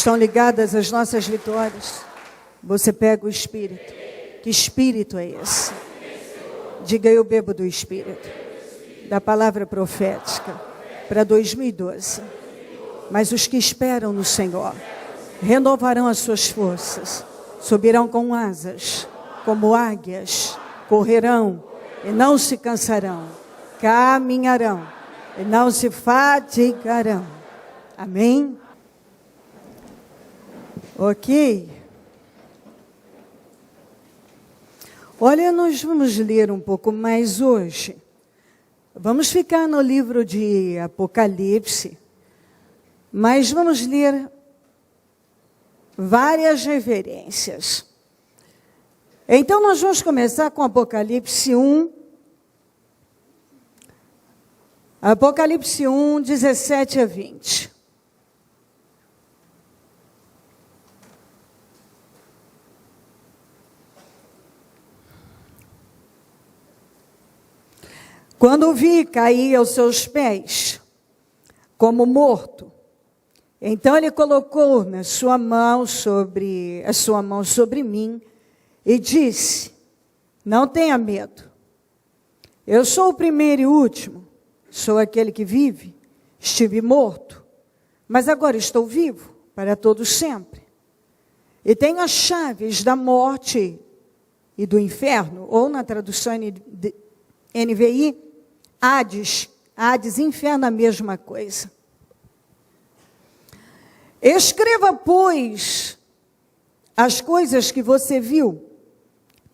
estão ligadas às nossas vitórias. Você pega o Espírito. Que Espírito é esse? Diga: eu bebo do Espírito, da palavra profética, para 2012. Mas os que esperam no Senhor renovarão as suas forças, subirão com asas, como águias, correrão e não se cansarão, caminharão e não se fatigarão. Amém? Ok. Olha, nós vamos ler um pouco mais hoje. Vamos ficar no livro de Apocalipse, mas vamos ler várias referências. Então, nós vamos começar com Apocalipse 1. Apocalipse 1, 17 a 20. Quando o vi cair aos seus pés, como morto, então ele colocou a sua mão sobre mim e disse: não tenha medo. Eu sou o primeiro e último, sou aquele que vive. Estive morto, mas agora estou vivo para todo sempre. E tenho as chaves da morte e do inferno, ou na tradução NVI, Hades, inferno, a mesma coisa. Escreva, pois, as coisas que você viu,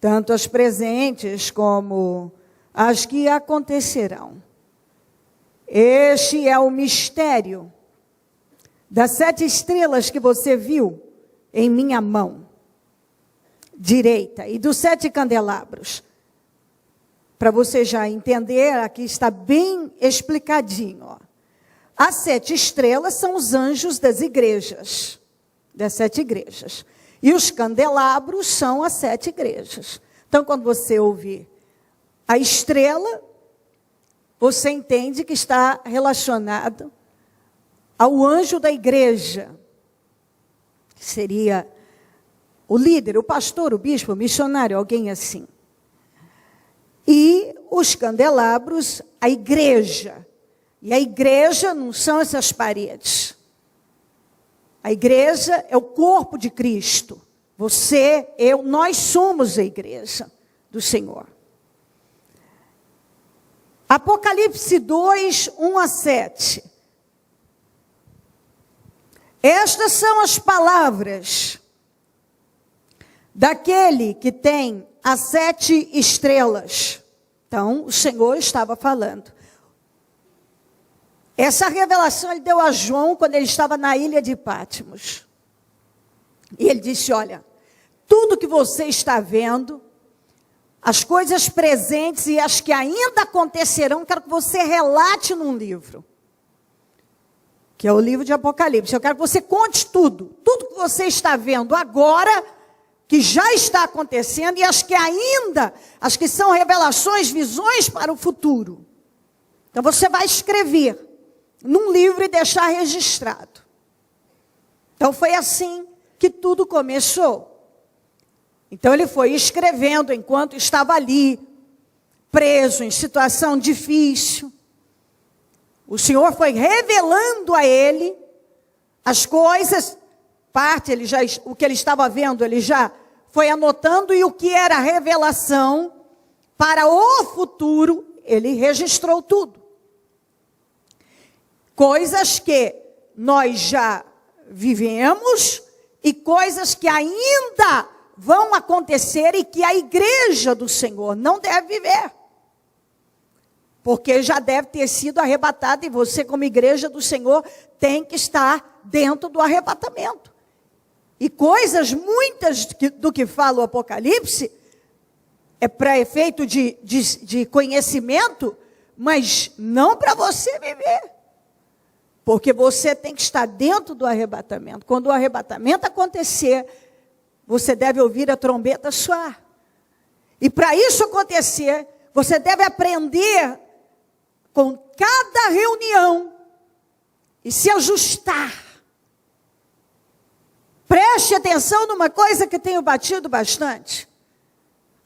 tanto as presentes como as que acontecerão. Este é o mistério das 7 estrelas que você viu em minha mão direita e dos 7 candelabros. Para você já entender, aqui está bem explicadinho. Ó. As 7 estrelas são os anjos das igrejas, das 7 igrejas. E os candelabros são as 7 igrejas. Então, quando você ouvir a estrela, você entende que está relacionado ao anjo da igreja, que seria o líder, o pastor, o bispo, o missionário, alguém assim. E os candelabros, a igreja. E a igreja não são essas paredes. A igreja é o corpo de Cristo. Você, eu, nós somos a igreja do Senhor. Apocalipse 2, 1 a 7. Estas são as palavras daquele que tem as 7 estrelas. Então, o Senhor estava falando. Essa revelação ele deu a João quando ele estava na ilha de Patmos. E ele disse: olha, tudo que você está vendo, as coisas presentes e as que ainda acontecerão, quero que você relate num livro. Que é o livro de Apocalipse. Eu quero que você conte tudo. Tudo que você está vendo agora, que já está acontecendo, e as que ainda, as que são revelações, visões para o futuro. Então você vai escrever num livro e deixar registrado. Então foi assim que tudo começou. Então ele foi escrevendo enquanto estava ali, preso, em situação difícil. O Senhor foi revelando a ele as coisas, o que ele estava vendo, ele já foi anotando, e o que era revelação para o futuro, ele registrou tudo. Coisas que nós já vivemos e coisas que ainda vão acontecer e que a igreja do Senhor não deve viver. Porque já deve ter sido arrebatada, e você, como igreja do Senhor, tem que estar dentro do arrebatamento. E coisas, muitas do que fala o Apocalipse, é para efeito de conhecimento, mas não para você viver. Porque você tem que estar dentro do arrebatamento. Quando o arrebatamento acontecer, você deve ouvir a trombeta soar. E para isso acontecer, você deve aprender com cada reunião e se ajustar Preste atenção numa coisa que tenho batido bastante.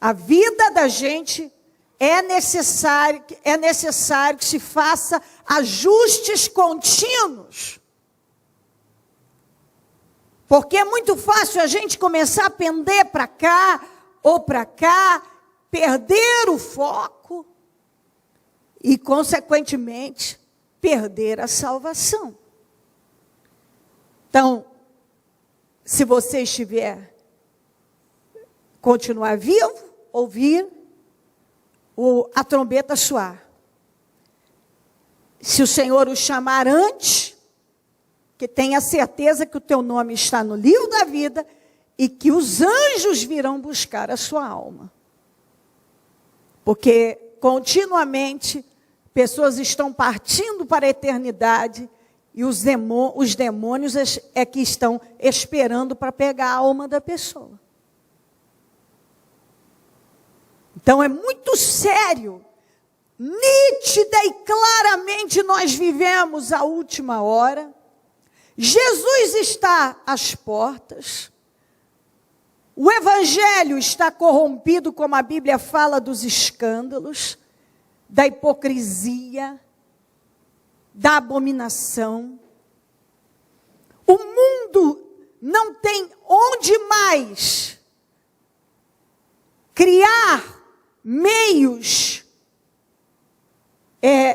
A vida da gente é necessário que se faça ajustes contínuos. Porque é muito fácil a gente começar a pender para cá ou para cá, perder o foco e, consequentemente, perder a salvação. Então, se você estiver, continuar vivo, ouvir a trombeta soar. Se o Senhor o chamar antes, que tenha certeza que o teu nome está no livro da vida e que os anjos virão buscar a sua alma. Porque continuamente pessoas estão partindo para a eternidade e os demônios é que estão esperando para pegar a alma da pessoa. Então é muito sério, nítida e claramente nós vivemos a última hora. Jesus está às portas. O evangelho está corrompido, como a Bíblia fala, dos escândalos, da hipocrisia, da abominação. O mundo não tem onde mais criar meios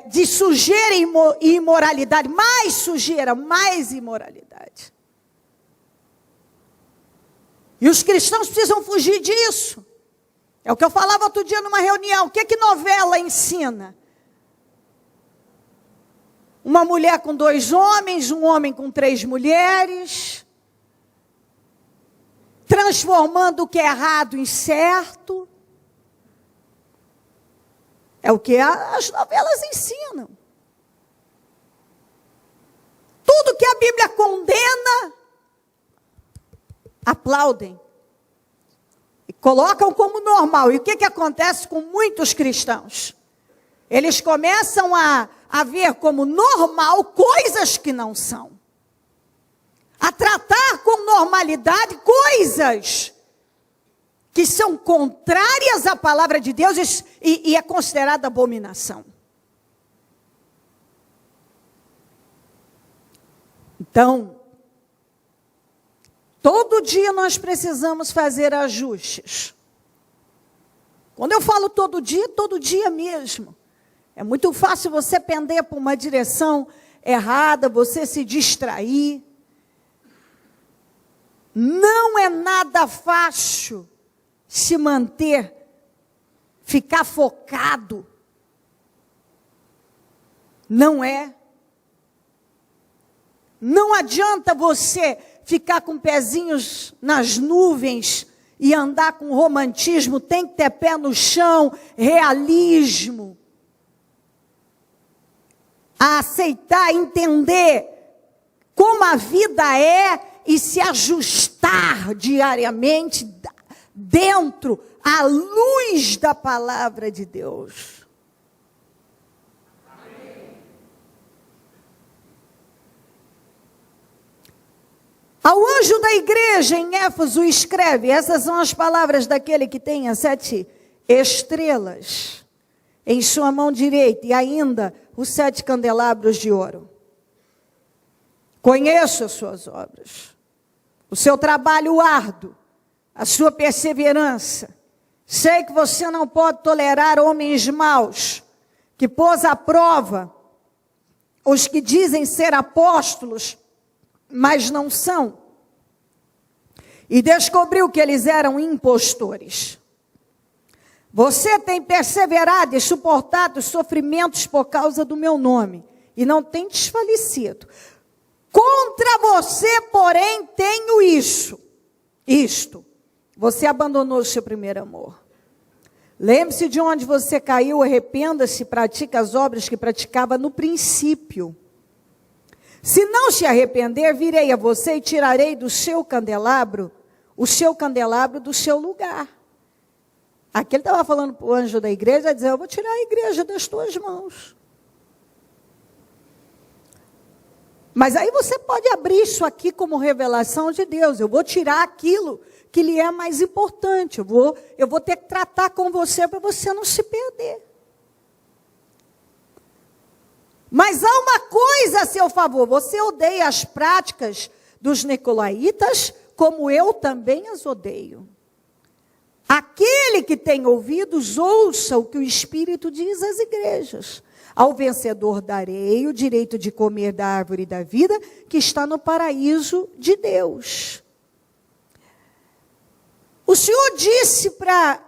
de sujeira e imoralidade, mais sujeira, mais imoralidade. E os cristãos precisam fugir disso. É o que eu falava outro dia numa reunião. O que é que novela ensina? Uma mulher com 2 homens, um homem com 3 mulheres, transformando o que é errado em certo. É o que as novelas ensinam. Tudo que a Bíblia condena, aplaudem. E colocam como normal. E o que acontece com muitos cristãos? Eles começam a ver como normal coisas que não são. A tratar com normalidade coisas que são contrárias à palavra de Deus e é considerada abominação. Então, todo dia nós precisamos fazer ajustes. Quando eu falo todo dia mesmo. É muito fácil você pender para uma direção errada, você se distrair. Não é nada fácil se manter, ficar focado. Não é. Não adianta você ficar com pezinhos nas nuvens e andar com romantismo, tem que ter pé no chão, realismo. A aceitar, entender como a vida é e se ajustar diariamente dentro, à luz da palavra de Deus. Ao anjo da igreja em Éfeso escreve, essas são as palavras daquele que tem as 7 estrelas em sua mão direita e ainda os 7 candelabros de ouro. Conheço as suas obras, o seu trabalho árduo, a sua perseverança. Sei que você não pode tolerar homens maus, que pôs à prova os que dizem ser apóstolos, mas não são. E descobriu que eles eram impostores. Você tem perseverado e suportado os sofrimentos por causa do meu nome, e não tem desfalecido. Contra você, porém, tenho isto. Você abandonou o seu primeiro amor. Lembre-se de onde você caiu, arrependa-se, pratica as obras que praticava no princípio. Se não se arrepender, virei a você e tirarei do seu candelabro, o seu candelabro do seu lugar. Aqui ele estava falando para o anjo da igreja, dizendo, eu vou tirar a igreja das tuas mãos. Mas aí você pode abrir isso aqui como revelação de Deus. Eu vou tirar aquilo que lhe é mais importante. Eu vou ter que tratar com você para você não se perder. Mas há uma coisa a seu favor. Você odeia as práticas dos nicolaítas, como eu também as odeio. Aquele que tem ouvidos, ouça o que o Espírito diz às igrejas. Ao vencedor darei o direito de comer da árvore da vida, que está no paraíso de Deus. O Senhor disse para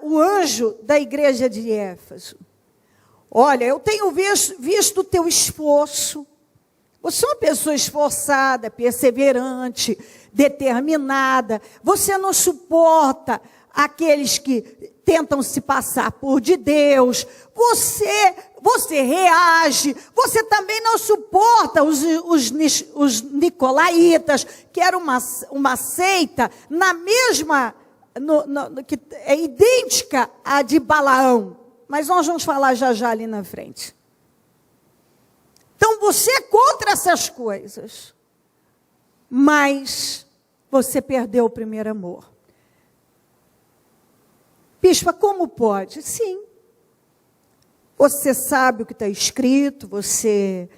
o anjo da igreja de Éfeso: olha, eu tenho visto o teu esforço. Você é uma pessoa esforçada, perseverante, determinada. Você não suporta aqueles que tentam se passar por de Deus. Você reage. Você também não suporta os nicolaítas, que era uma seita na mesma, que é idêntica à de Balaão. Mas nós vamos falar já ali na frente. Então você é contra essas coisas. Mas você perdeu o primeiro amor. Bispa, como pode? Sim. Você sabe o que está escrito, você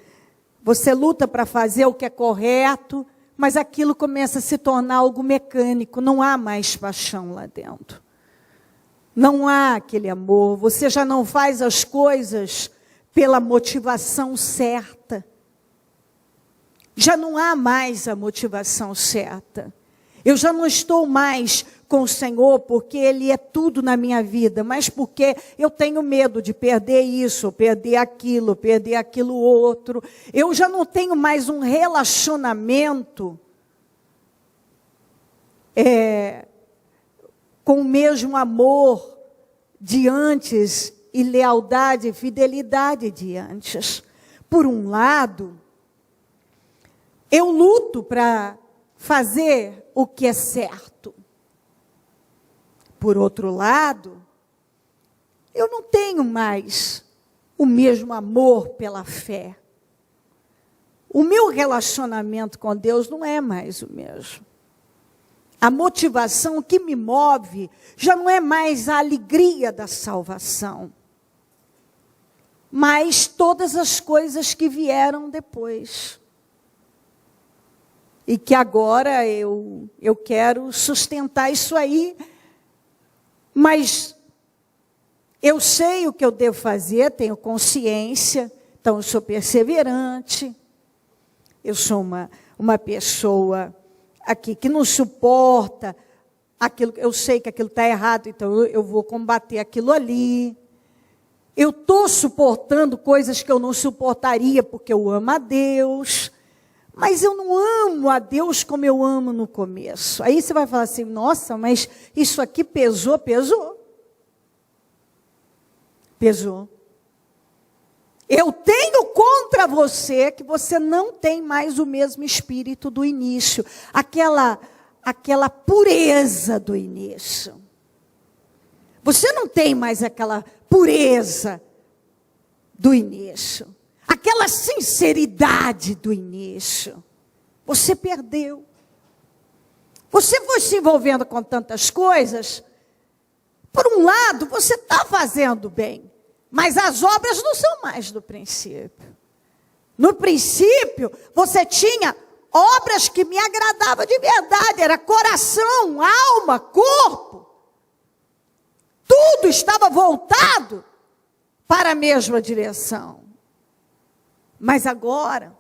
luta para fazer o que é correto, mas aquilo começa a se tornar algo mecânico, não há mais paixão lá dentro. Não há aquele amor, você já não faz as coisas pela motivação certa. Já não há mais a motivação certa. Eu já não estou mais com o Senhor porque Ele é tudo na minha vida, mas porque eu tenho medo de perder isso, perder aquilo outro. Eu já não tenho mais um relacionamento com o mesmo amor de antes e lealdade e fidelidade de antes. Por um lado, eu luto para fazer o que é certo. Por outro lado, eu não tenho mais o mesmo amor pela fé. O meu relacionamento com Deus não é mais o mesmo. A motivação que me move já não é mais a alegria da salvação, mas todas as coisas que vieram depois. E que agora eu quero sustentar isso aí, mas eu sei o que eu devo fazer, tenho consciência, então eu sou perseverante, eu sou uma pessoa aqui que não suporta aquilo, eu sei que aquilo está errado, então eu vou combater aquilo ali. Eu estou suportando coisas que eu não suportaria porque eu amo a Deus, mas eu não amo a Deus como eu amo no começo. Aí você vai falar assim, nossa, mas isso aqui pesou. Eu tenho contra você que você não tem mais o mesmo espírito do início, aquela pureza do início. Você não tem mais aquela pureza do início, aquela sinceridade do início. Você perdeu. Você foi se envolvendo com tantas coisas. Por um lado, você está fazendo bem, mas as obras não são mais do princípio. No princípio, você tinha obras que me agradavam de verdade, era coração, alma, corpo. Tudo estava voltado para a mesma direção. Mas agora,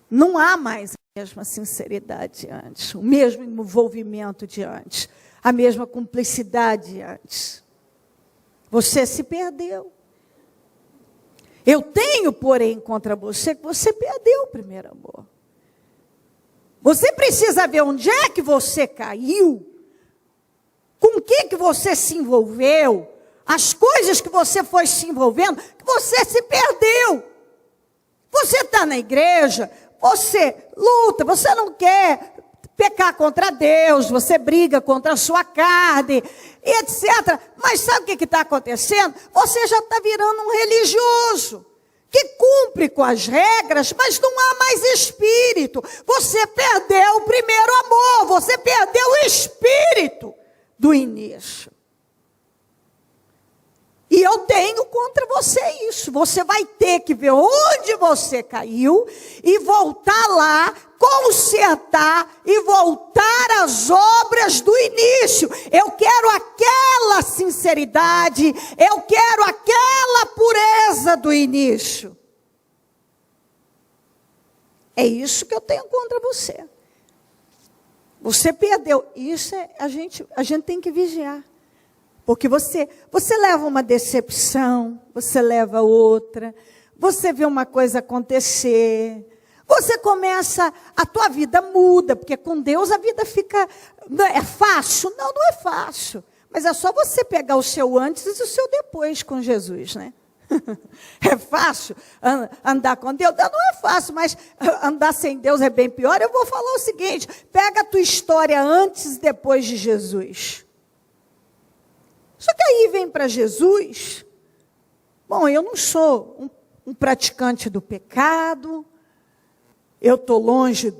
não há mais a mesma sinceridade de antes, o mesmo envolvimento de antes, a mesma cumplicidade de antes. Você se perdeu. Eu tenho, porém, contra você que você perdeu o primeiro amor. Você precisa ver onde é que você caiu, com o que você se envolveu, as coisas que você foi se envolvendo, que você se perdeu. Você está na igreja, você luta, você não quer pecar contra Deus, você briga contra a sua carne, etc. Mas sabe o que está acontecendo? Você já está virando um religioso, que cumpre com as regras, mas não há mais espírito. Você perdeu o primeiro amor, você perdeu o espírito do início. E eu tenho contra você isso. Você vai ter que ver onde você caiu e voltar lá, consertar e voltar às obras do início. Eu quero aquela sinceridade, eu quero aquela pureza do início. É isso que eu tenho contra você. Você perdeu. Isso a gente tem que vigiar. Porque você leva uma decepção, você leva outra, você vê uma coisa acontecer, você começa, a tua vida muda, porque com Deus a vida fica, é fácil? Não, não é fácil, mas é só você pegar o seu antes e o seu depois com Jesus, né? É fácil andar com Deus? Não é fácil, mas andar sem Deus é bem pior. Eu vou falar o seguinte, pega a tua história antes e depois de Jesus. Só que aí vem para Jesus, bom, eu não sou um praticante do pecado, eu estou longe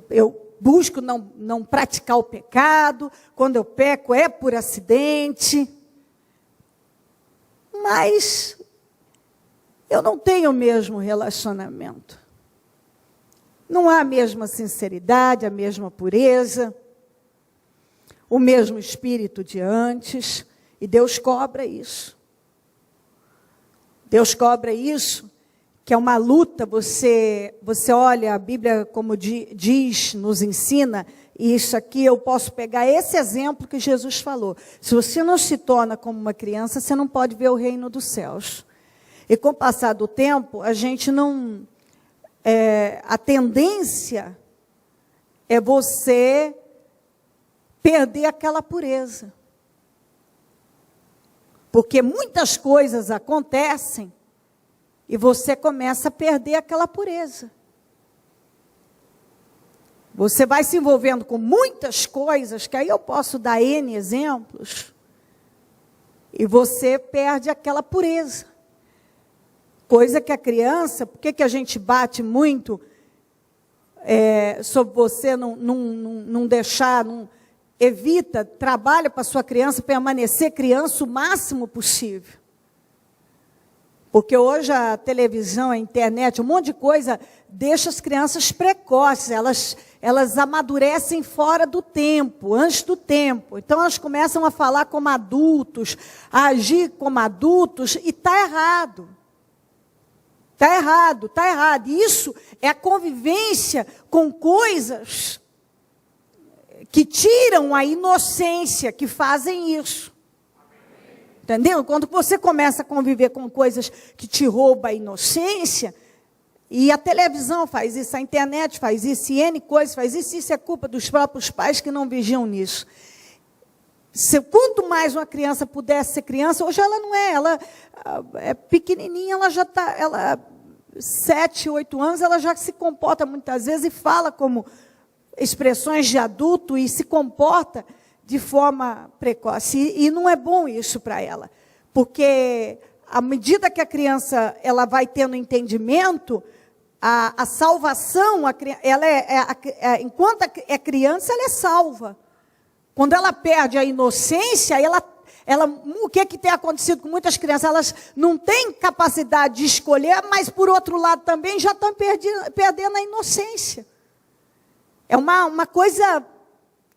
eu busco não praticar o pecado, quando eu peco é por acidente, mas eu não tenho o mesmo relacionamento, não há a mesma sinceridade, a mesma pureza, o mesmo espírito de antes, e Deus cobra isso. Deus cobra isso, que é uma luta, você olha, a Bíblia, como diz, nos ensina, e isso aqui eu posso pegar esse exemplo que Jesus falou. Se você não se torna como uma criança, você não pode ver o reino dos céus. E com o passar do tempo, a gente não... a tendência é você perder aquela pureza. Porque muitas coisas acontecem e você começa a perder aquela pureza. Você vai se envolvendo com muitas coisas, que aí eu posso dar N exemplos, e você perde aquela pureza. Coisa que a criança, por que a gente bate muito sobre você não deixar... Evita, trabalha para a sua criança permanecer criança o máximo possível. Porque hoje a televisão, a internet, um monte de coisa deixa as crianças precoces, elas amadurecem fora do tempo, antes do tempo. Então elas começam a falar como adultos, a agir como adultos, e está errado. Está errado, está errado. Isso é a convivência com coisas que tiram a inocência, que fazem isso. Entendeu? Quando você começa a conviver com coisas que te roubam a inocência, e a televisão faz isso, a internet faz isso, e N coisas faz isso, isso é culpa dos próprios pais que não vigiam nisso. Quanto mais uma criança pudesse ser criança, hoje ela não é, ela é pequenininha, ela já está, 7, 8 anos, ela já se comporta muitas vezes e fala como expressões de adulto e se comporta de forma precoce. E não é bom isso para ela, porque à medida que a criança ela vai tendo entendimento, a salvação, enquanto é criança, ela é salva. Quando ela perde a inocência, o que tem acontecido com muitas crianças? Elas não têm capacidade de escolher, mas, por outro lado, também já estão perdendo a inocência. É uma coisa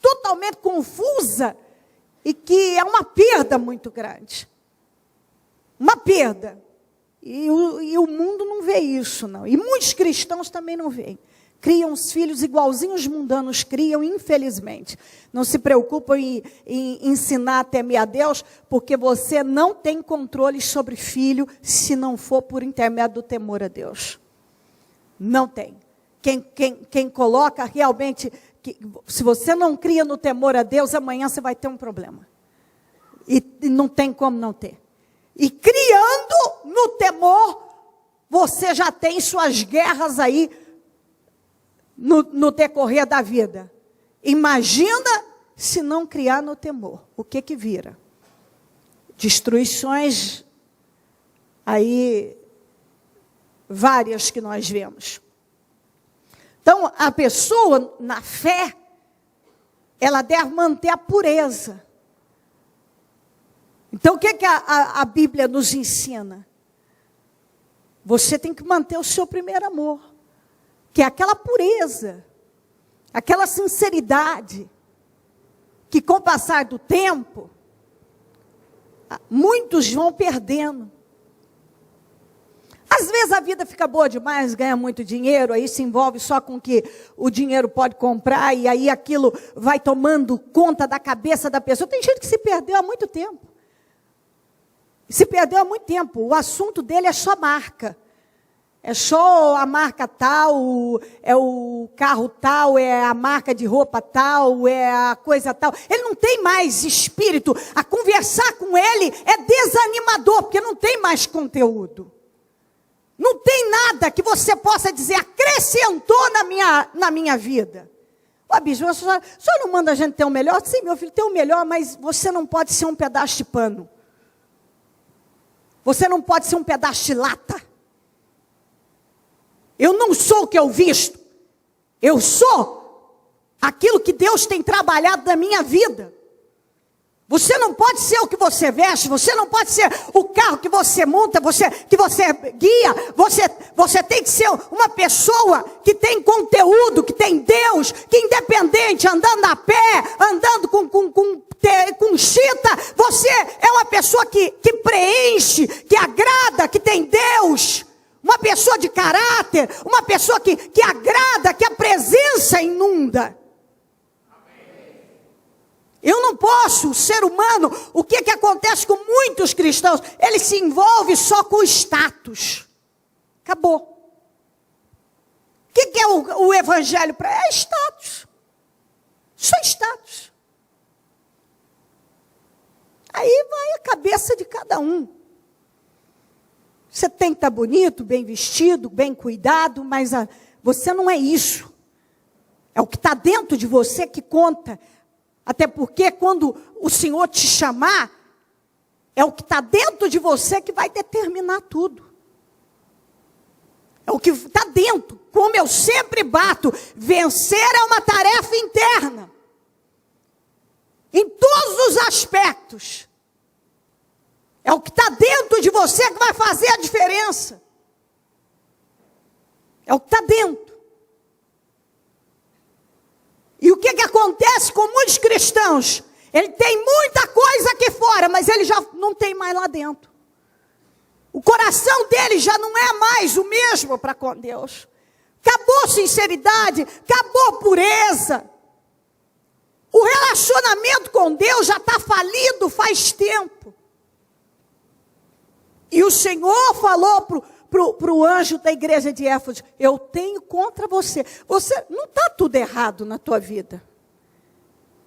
totalmente confusa e que é uma perda muito grande. Uma perda. E o mundo não vê isso, não. E muitos cristãos também não veem. Criam os filhos igualzinhos os mundanos criam, infelizmente. Não se preocupam em ensinar a temer a Deus, porque você não tem controle sobre filho se não for por intermédio do temor a Deus. Não tem. Quem coloca realmente, se você não cria no temor a Deus, amanhã você vai ter um problema. E não tem como não ter. E criando no temor, você já tem suas guerras aí no decorrer da vida. Imagina se não criar no temor. O que vira? Destruições aí várias que nós vemos. Então, a pessoa, na fé, ela deve manter a pureza. Então, o que a Bíblia nos ensina? Você tem que manter o seu primeiro amor, que é aquela pureza, aquela sinceridade, que com o passar do tempo, muitos vão perdendo. Às vezes a vida fica boa demais, ganha muito dinheiro, aí se envolve só com o que o dinheiro pode comprar, e aí aquilo vai tomando conta da cabeça da pessoa. Tem gente que se perdeu há muito tempo. Se perdeu há muito tempo. O assunto dele é só marca. É só a marca tal, é o carro tal, é a marca de roupa tal, é a coisa tal. Ele não tem mais espírito. A conversar com ele é desanimador, porque não tem mais conteúdo. Não tem nada que você possa dizer, acrescentou na minha vida. Ó, bispo, o senhor não manda a gente ter o melhor? Sim, meu filho, tem o melhor, mas você não pode ser um pedaço de pano. Você não pode ser um pedaço de lata. Eu não sou o que eu visto. Eu sou aquilo que Deus tem trabalhado na minha vida. Você não pode ser o que você veste, você não pode ser o carro que você monta, que você guia. Você tem que ser uma pessoa que tem conteúdo, que tem Deus, que é independente, andando a pé, andando com chita. Você é uma pessoa que preenche, que agrada, que tem Deus. Uma pessoa de caráter, uma pessoa que agrada, que a presença inunda. Eu não posso, o ser humano, o que acontece com muitos cristãos? Ele se envolve só com status. Acabou. O que é o evangelho para ele? É status. Só status. Aí vai a cabeça de cada um. Você tem que estar bonito, bem vestido, bem cuidado, mas você não é isso. É o que está dentro de você que conta. Até porque quando o Senhor te chamar, é o que está dentro de você que vai determinar tudo. É o que está dentro. Como eu sempre bato, vencer é uma tarefa interna. Em todos os aspectos. É o que está dentro de você que vai fazer a diferença. É o que está dentro. E o que acontece com muitos cristãos? Ele tem muita coisa aqui fora, mas ele já não tem mais lá dentro. O coração dele já não é mais o mesmo para com Deus. Acabou sinceridade, acabou pureza. O relacionamento com Deus já está falido faz tempo. E o Senhor falou para o anjo da igreja de Éfeso, eu tenho contra você. Você não está tudo errado na tua vida.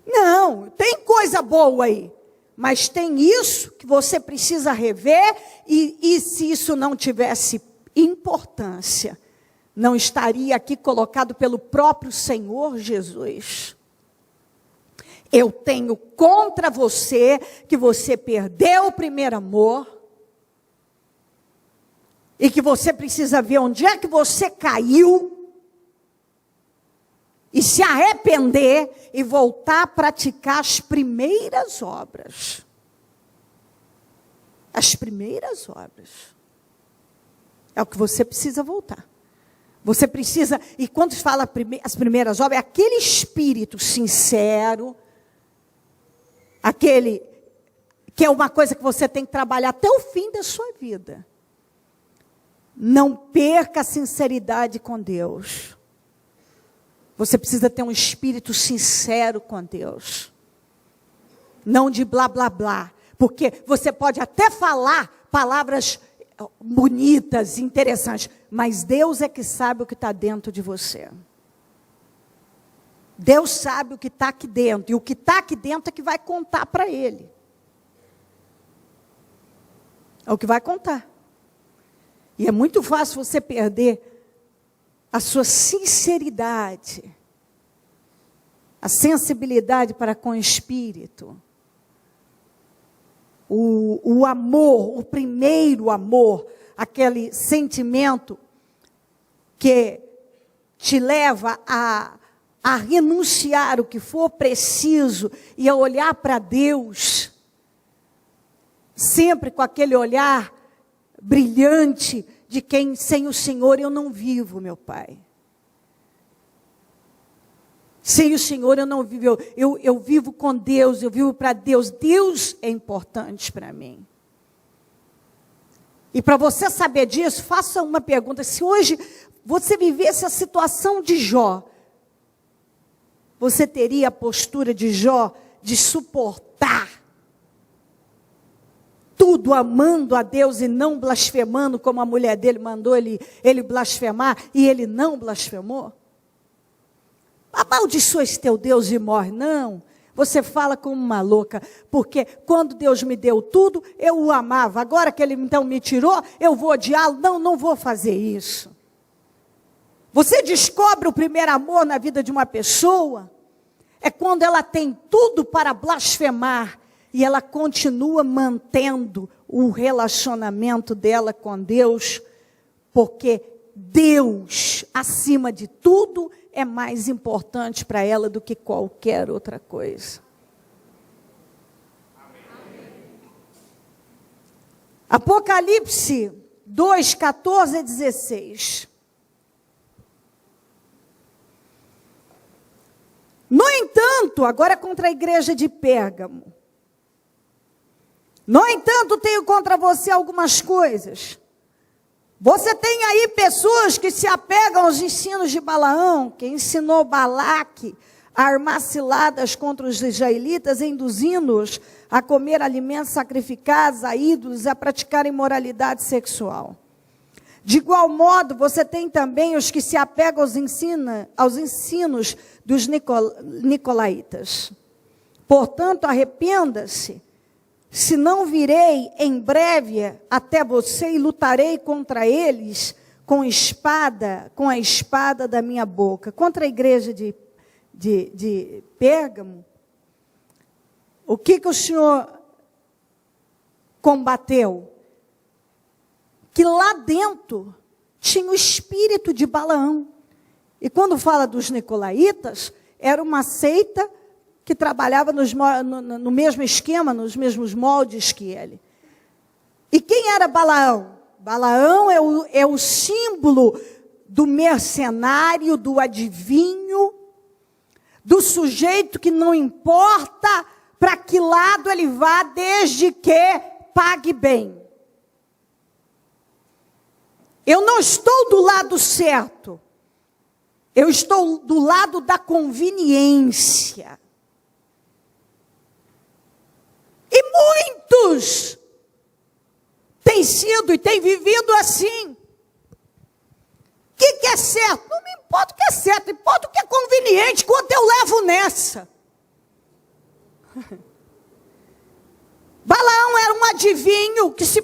Não, tem coisa boa aí. Mas tem isso que você precisa rever. E se isso não tivesse importância, não estaria aqui colocado pelo próprio Senhor Jesus. Eu tenho contra você que você perdeu o primeiro amor. E que você precisa ver onde é que você caiu. E se arrepender e voltar a praticar as primeiras obras. As primeiras obras. É o que você precisa voltar. Você precisa, e quando fala as primeiras obras, é aquele espírito sincero, aquele que é uma coisa que você tem que trabalhar até o fim da sua vida. Não perca a sinceridade com Deus. Você precisa ter um espírito sincero com Deus. Não de blá, blá, blá. Porque você pode até falar palavras bonitas, interessantes. Mas Deus é que sabe o que está dentro de você. Deus sabe o que está aqui dentro. E o que está aqui dentro é que vai contar para Ele. É o que vai contar. E é muito fácil você perder a sua sinceridade, a sensibilidade para com o Espírito. o amor, o primeiro amor, aquele sentimento que te leva a renunciar o que for preciso e a olhar para Deus, sempre com aquele olhar brilhante de quem sem o Senhor eu não vivo, meu Pai. Sem o Senhor eu não vivo, eu vivo com Deus, eu vivo para Deus. Deus é importante para mim. E para você saber disso, faça uma pergunta. Se hoje você vivesse a situação de Jó, você teria a postura de Jó de suportar tudo amando a Deus e não blasfemando, como a mulher dele mandou ele blasfemar, e ele não blasfemou? Amaldiçoa esse teu Deus e morre. Não, você fala como uma louca, porque quando Deus me deu tudo, eu o amava. Agora que Ele então me tirou, eu vou odiá-lo. Não vou fazer isso. Você descobre o primeiro amor na vida de uma pessoa, é quando ela tem tudo para blasfemar, e ela continua mantendo o relacionamento dela com Deus, porque Deus, acima de tudo, é mais importante para ela do que qualquer outra coisa. Apocalipse 2, 14 e 16. No entanto, agora é contra a igreja de Pérgamo. No entanto, tenho contra você algumas coisas. Você tem aí pessoas que se apegam aos ensinos de Balaão, que ensinou Balaque a armar ciladas contra os israelitas, induzindo-os a comer alimentos sacrificados a ídolos e a praticar imoralidade sexual. De igual modo, você tem também os que se apegam aos ensinos dos nicolaítas. Portanto, arrependa-se, senão virei em breve até você e lutarei contra eles com a espada da minha boca. Contra a igreja de Pérgamo, o que o Senhor combateu? Que lá dentro tinha o espírito de Balaão. E quando fala dos nicolaítas, era uma seita que trabalhava no mesmo esquema, nos mesmos moldes que ele. E quem era Balaão? Balaão é o símbolo do mercenário, do adivinho, do sujeito que não importa para que lado ele vá, desde que pague bem. Eu não estou do lado certo, eu estou do lado da conveniência. E muitos têm sido e têm vivido assim. O que é certo? Não me importa o que é certo, importa o que é conveniente, quanto eu levo nessa. Balaão era um adivinho que se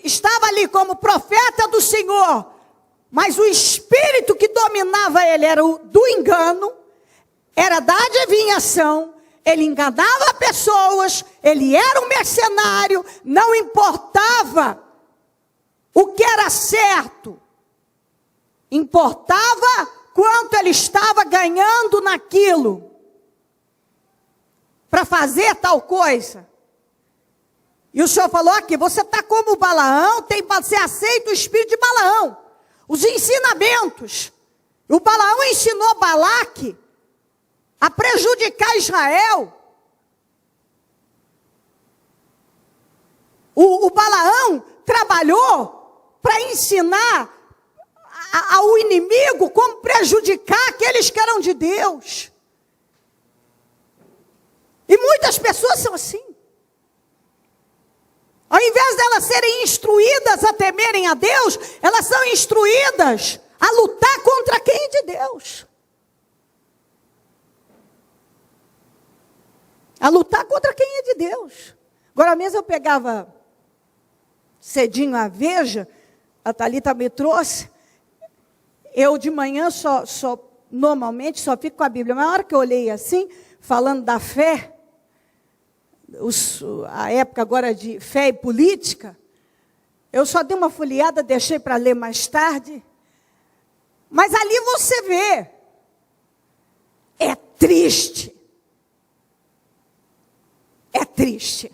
estava ali como profeta do Senhor, mas o espírito que dominava ele era o do engano, era da adivinhação. Ele enganava pessoas, ele era um mercenário, não importava o que era certo, importava quanto ele estava ganhando naquilo, para fazer tal coisa. E o Senhor falou aqui, você está como Balaão, você aceita o espírito de Balaão, os ensinamentos. O Balaão ensinou Balaque a prejudicar Israel. O Balaão trabalhou para ensinar ao inimigo como prejudicar aqueles que eram de Deus. E muitas pessoas são assim. Ao invés de elas serem instruídas a temerem a Deus, elas são instruídas a lutar contra quem é de Deus. A lutar contra quem é de Deus. Agora mesmo eu pegava cedinho a Veja, a Thalita me trouxe. Eu de manhã normalmente só fico com a Bíblia. Mas na hora que eu olhei assim, falando da fé, a época agora de fé e política. Eu só dei uma folheada, deixei para ler mais tarde. Mas ali você vê. É triste. É triste.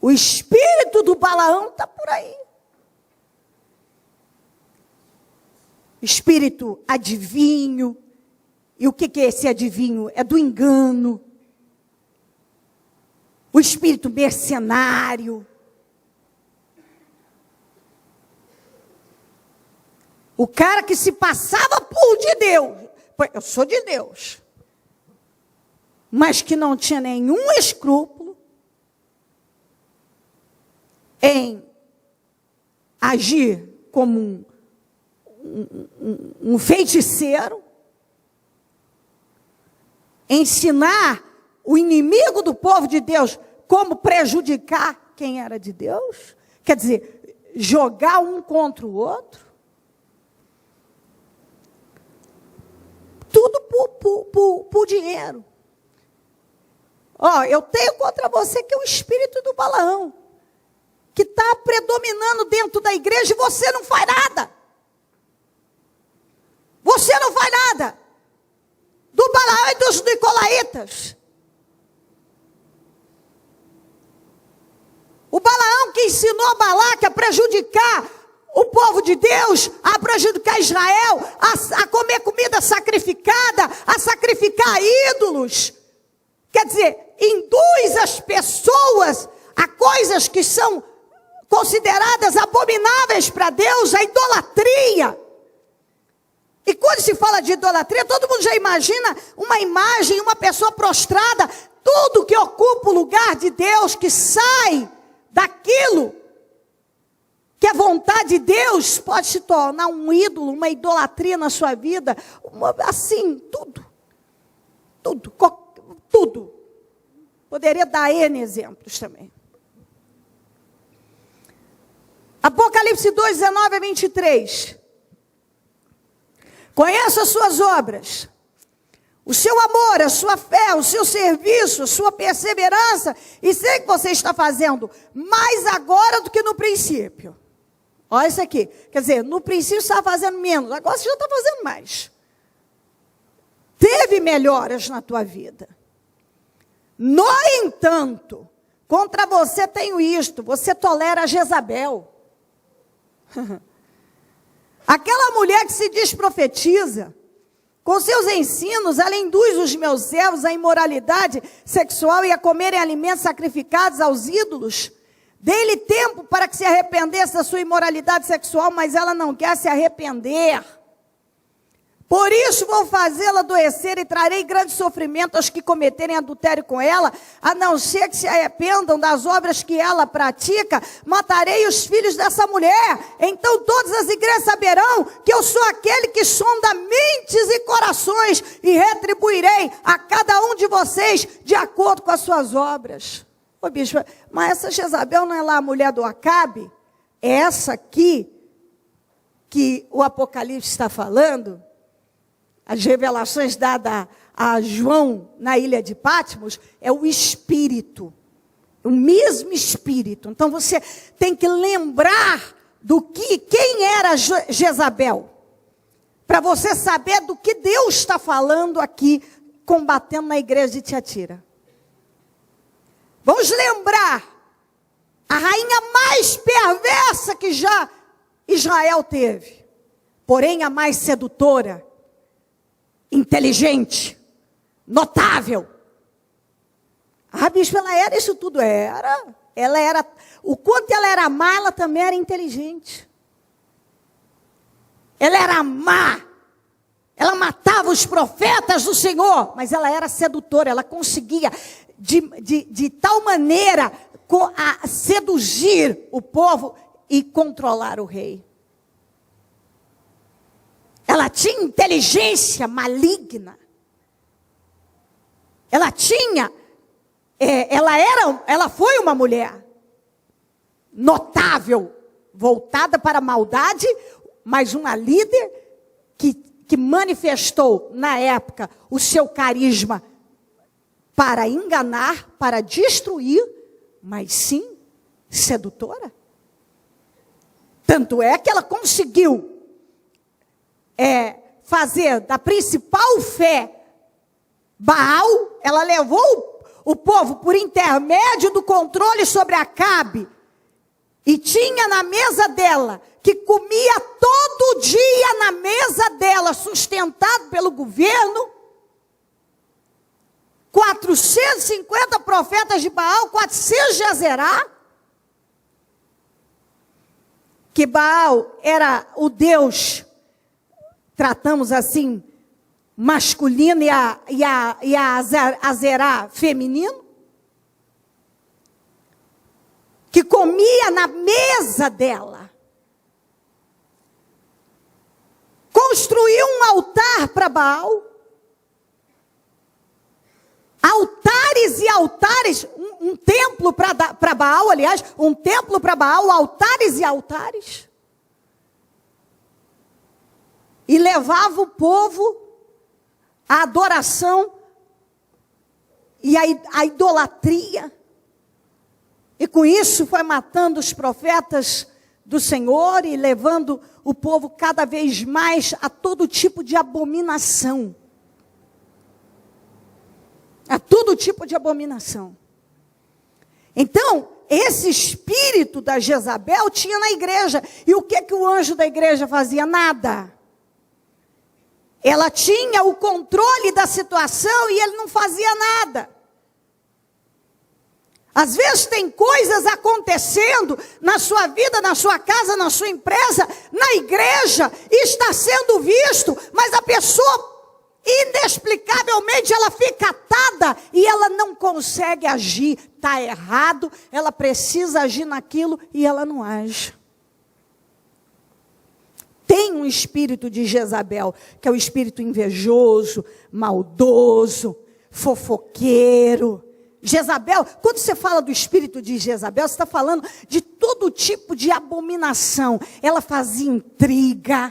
O espírito do Balaão está por aí. Espírito adivinho. E o que é esse adivinho? É do engano. O espírito mercenário. O cara que se passava por de Deus. Eu sou de Deus. Mas que não tinha nenhum escrúpulo em agir como um feiticeiro, ensinar o inimigo do povo de Deus como prejudicar quem era de Deus, quer dizer, jogar um contra o outro, tudo por dinheiro. Eu tenho contra você que é o espírito do Balaão, que está predominando dentro da igreja e você não faz nada. Você não faz nada. Do Balaão e dos nicolaítas. O Balaão que ensinou Balaque a prejudicar o povo de Deus, a prejudicar Israel, a comer comida sacrificada, a sacrificar ídolos. Quer dizer, induz as pessoas a coisas que são consideradas abomináveis para Deus, a idolatria. E quando se fala de idolatria, todo mundo já imagina uma imagem, uma pessoa prostrada, tudo que ocupa o lugar de Deus, que sai daquilo que é vontade de Deus, pode se tornar um ídolo, uma idolatria na sua vida, assim, tudo. Poderia dar N exemplos também. Apocalipse 2, 19 a 23. Conheço as suas obras, o seu amor, a sua fé, o seu serviço, a sua perseverança, e sei que você está fazendo mais agora do que no princípio. Olha isso aqui, quer dizer, no princípio você estava fazendo menos, agora você já está fazendo mais. Teve melhoras na tua vida. No entanto, contra você tenho isto, você tolera a Jezabel. Aquela mulher que se diz profetiza, com seus ensinos, ela induz os meus servos à imoralidade sexual e a comerem alimentos sacrificados aos ídolos. Dei-lhe tempo para que se arrependesse da sua imoralidade sexual, mas ela não quer se arrepender. Por isso vou fazê-la adoecer e trarei grande sofrimento aos que cometerem adultério com ela, a não ser que se arrependam das obras que ela pratica, matarei os filhos dessa mulher. Então todas as igrejas saberão que eu sou aquele que sonda mentes e corações, e retribuirei a cada um de vocês de acordo com as suas obras. Ô bispo, mas essa Jezabel não é lá a mulher do Acabe? É essa aqui que o Apocalipse está falando? As revelações dadas a João na ilha de Patmos, é o Espírito, o mesmo Espírito. Então você tem que lembrar quem era Jezabel, para você saber do que Deus está falando aqui, combatendo na igreja de Tiatira. Vamos lembrar, a rainha mais perversa que já Israel teve, porém a mais sedutora, inteligente, notável. Bispo, ela era isso tudo, era. Ela era, o quanto ela era má, ela também era inteligente. Ela era má. Ela matava os profetas do Senhor, mas ela era sedutora, ela conseguia de tal maneira seduzir o povo e controlar o rei. Ela tinha inteligência maligna. Ela foi uma mulher notável, voltada para a maldade, mas uma líder que que manifestou na época o seu carisma para enganar, para destruir, mas sim sedutora. Tanto é que ela conseguiu fazer da principal fé Baal, ela levou o povo por intermédio do controle sobre Acabe, e tinha na mesa dela, que comia todo dia na mesa dela, sustentado pelo governo, 450 profetas de Baal, 400 de Azerá, que Baal era o Deus, tratamos assim, masculino, e a Azerá feminino, que comia na mesa dela, construiu um altar para Baal, altares e altares, um templo para Baal, aliás, um templo para Baal, altares e altares, e levava o povo à adoração e à idolatria, e com isso foi matando os profetas do Senhor e levando o povo cada vez mais a todo tipo de abominação. A todo tipo de abominação. Então, esse espírito da Jezabel tinha na igreja. E o que o anjo da igreja fazia? Nada. Ela tinha o controle da situação e ele não fazia nada. Às vezes tem coisas acontecendo na sua vida, na sua casa, na sua empresa, na igreja, e está sendo visto, mas a pessoa, inexplicavelmente, ela fica atada e ela não consegue agir. Está errado, ela precisa agir naquilo e ela não age. Tem um espírito de Jezabel, que é o espírito invejoso, maldoso, fofoqueiro. Jezabel, quando você fala do espírito de Jezabel, você está falando de todo tipo de abominação. Ela fazia intriga.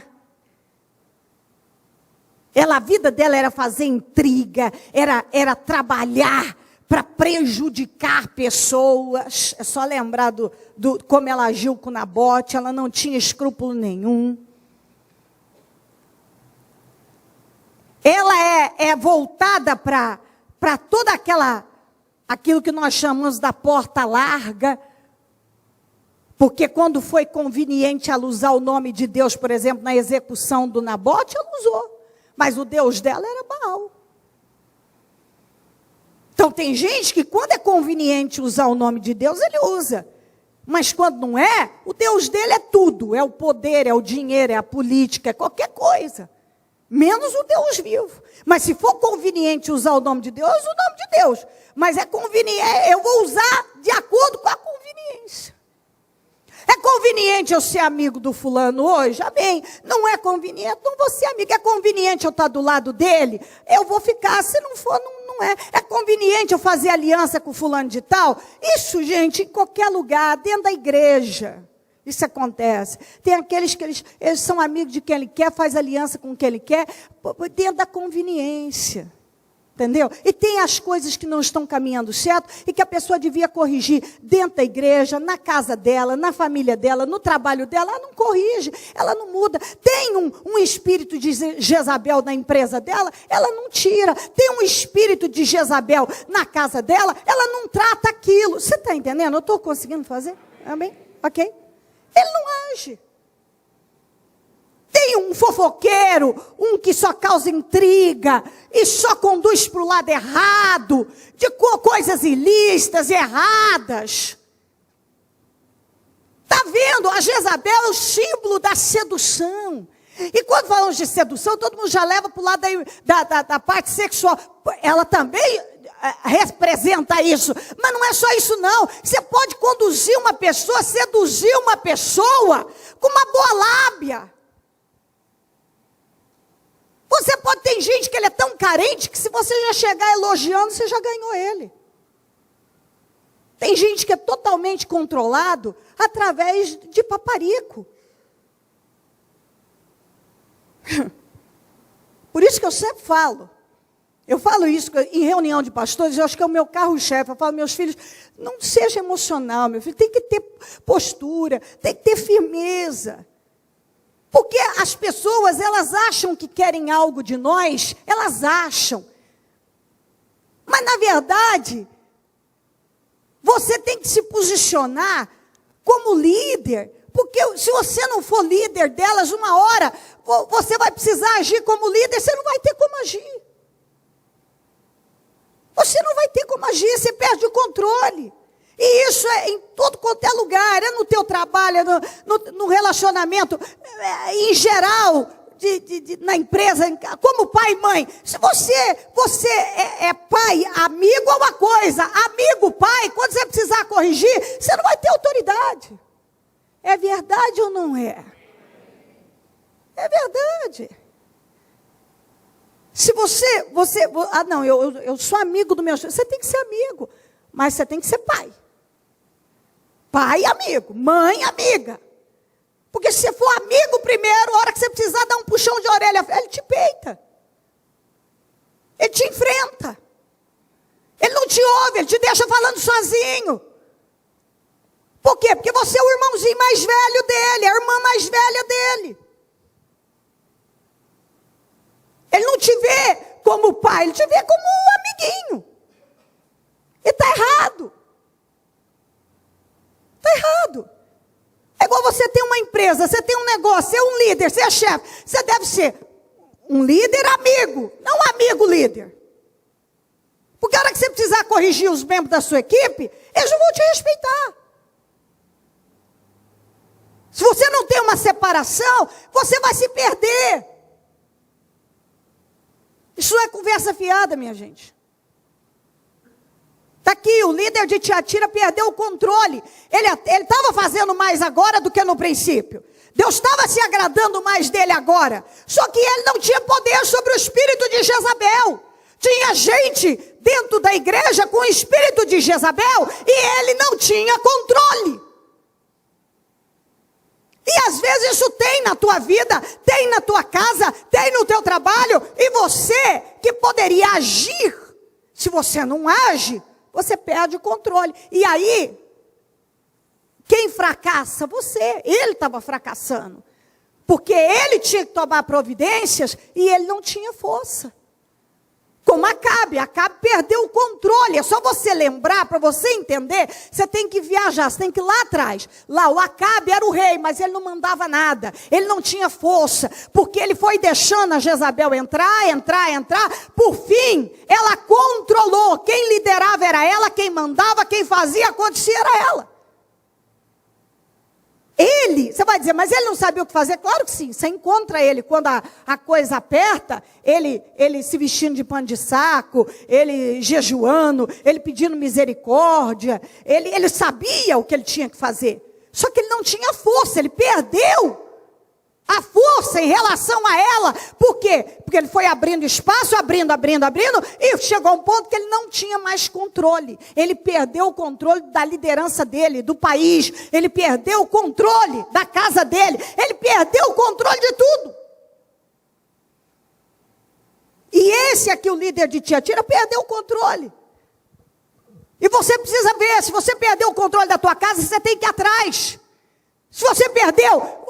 A vida dela era fazer intriga, era trabalhar para prejudicar pessoas. É só lembrar do como ela agiu com Nabote, ela não tinha escrúpulo nenhum. Ela é voltada para toda aquilo que nós chamamos da porta larga, porque quando foi conveniente ela usar o nome de Deus, por exemplo, na execução do Nabote, ela usou, mas o Deus dela era Baal. Então tem gente que quando é conveniente usar o nome de Deus, ele usa, mas quando não é, o Deus dele é tudo, é o poder, é o dinheiro, é a política, é qualquer coisa, menos o Deus vivo. Mas se for conveniente usar o nome de Deus, o nome de Deus. Mas é conveniente, eu vou usar de acordo com a conveniência. É conveniente eu ser amigo do fulano hoje? Amém. Não é conveniente, não vou ser amigo. É conveniente eu estar do lado dele? Eu vou ficar, se não for, não é. É conveniente eu fazer aliança com fulano de tal? Isso, gente, em qualquer lugar, dentro da igreja. Isso acontece. Tem aqueles que eles são amigos de quem ele quer, faz aliança com quem ele quer, dentro da conveniência. Entendeu? E tem as coisas que não estão caminhando certo e que a pessoa devia corrigir dentro da igreja, na casa dela, na família dela, no trabalho dela. Ela não corrige, ela não muda. Tem um espírito de Jezabel na empresa dela, ela não tira. Tem um espírito de Jezabel na casa dela, ela não trata aquilo. Você está entendendo? Eu estou conseguindo fazer? Amém? Ok? Ele não age. Tem um fofoqueiro, um que só causa intriga e só conduz para o lado errado, de coisas ilícitas e erradas. Está vendo? A Jezabel é o símbolo da sedução. E quando falamos de sedução, todo mundo já leva para o lado da parte sexual. Ela também representa isso, mas não é só isso não. Você pode conduzir uma pessoa, seduzir uma pessoa com uma boa lábia. Você pode ter gente que ele é tão carente que se você já chegar elogiando, você já ganhou ele. Tem gente que é totalmente controlado através de paparico. Por isso que eu sempre falo. Eu falo isso em reunião de pastores, eu acho que é o meu carro-chefe. Eu falo, meus filhos, não seja emocional, meu filho. Tem que ter postura, tem que ter firmeza. Porque as pessoas, elas acham que querem algo de nós, elas acham. Mas, na verdade, você tem que se posicionar como líder. Porque se você não for líder delas, uma hora, você vai precisar agir como líder, você não vai ter como agir. Você não vai ter como agir, você perde o controle. E isso é em todo quanto é lugar, é no teu trabalho, é no relacionamento, em geral, na empresa, como pai e mãe. Se você é pai, amigo é uma coisa, amigo, pai, quando você precisar corrigir, você não vai ter autoridade. É verdade ou não é? É verdade. Se eu sou amigo do meu filho, você tem que ser amigo, mas você tem que ser pai. Pai, amigo, mãe, amiga. Porque se você for amigo primeiro, a hora que você precisar dar um puxão de orelha, ele te peita. Ele te enfrenta. Ele não te ouve, ele te deixa falando sozinho. Por quê? Porque você é o irmãozinho mais velho dele, a irmã mais velha dele. Ele não te vê como pai, ele te vê como um amiguinho. E está errado. Está errado. É igual você tem uma empresa, você tem um negócio, você é um líder, você é chefe. Você deve ser um líder amigo, não um amigo líder. Porque a hora que você precisar corrigir os membros da sua equipe, eles não vão te respeitar. Se você não tem uma separação, você vai se perder. Isso não é conversa fiada, minha gente. Está aqui, o líder de Tiatira perdeu o controle. Ele estava fazendo mais agora do que no princípio. Deus estava se agradando mais dele agora. Só que ele não tinha poder sobre o espírito de Jezabel. Tinha gente dentro da igreja com o espírito de Jezabel e ele não tinha controle. E às vezes isso tem na tua vida, tem na tua casa, tem no teu trabalho, e você que poderia agir, se você não age, você perde o controle. E aí, quem fracassa? Você. Ele estava fracassando. Porque ele tinha que tomar providências e ele não tinha força. Como Acabe perdeu o controle. É só você lembrar, para você entender, você tem que viajar, você tem que ir lá atrás. Lá, o Acabe era o rei, mas ele não mandava nada. Ele não tinha força, porque ele foi deixando a Jezabel entrar. Por fim, ela controlou. Quem liderava era ela, quem mandava, quem fazia acontecer era ela. Ele, você vai dizer, mas ele não sabia o que fazer? Claro que sim, você encontra ele quando a coisa aperta, ele se vestindo de pano de saco, ele jejuando, ele pedindo misericórdia, ele sabia o que ele tinha que fazer, só que ele não tinha força, ele perdeu a força em relação a ela. Por quê? Porque ele foi abrindo espaço, abrindo, e chegou a um ponto que ele não tinha mais controle. Ele perdeu o controle da liderança dele, do país. Ele perdeu o controle da casa dele. Ele perdeu o controle de tudo. E esse aqui, o líder de Tiatira, perdeu o controle. E você precisa ver, se você perdeu o controle da tua casa, você tem que ir atrás. Se você perdeu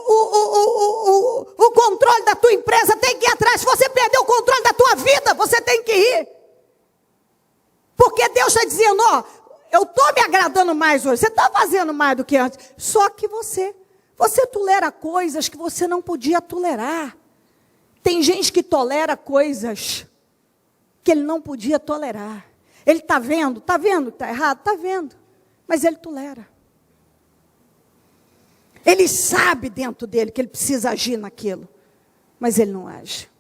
o controle da tua empresa, tem que ir atrás. Se você perdeu o controle da tua vida, você tem que ir. Porque Deus está dizendo, ó, eu estou me agradando mais hoje. Você está fazendo mais do que antes. Só que você tolera coisas que você não podia tolerar. Tem gente que tolera coisas que ele não podia tolerar. Ele está vendo que está errado? Está vendo. Mas ele tolera. Ele sabe dentro dele que ele precisa agir naquilo, mas ele não age.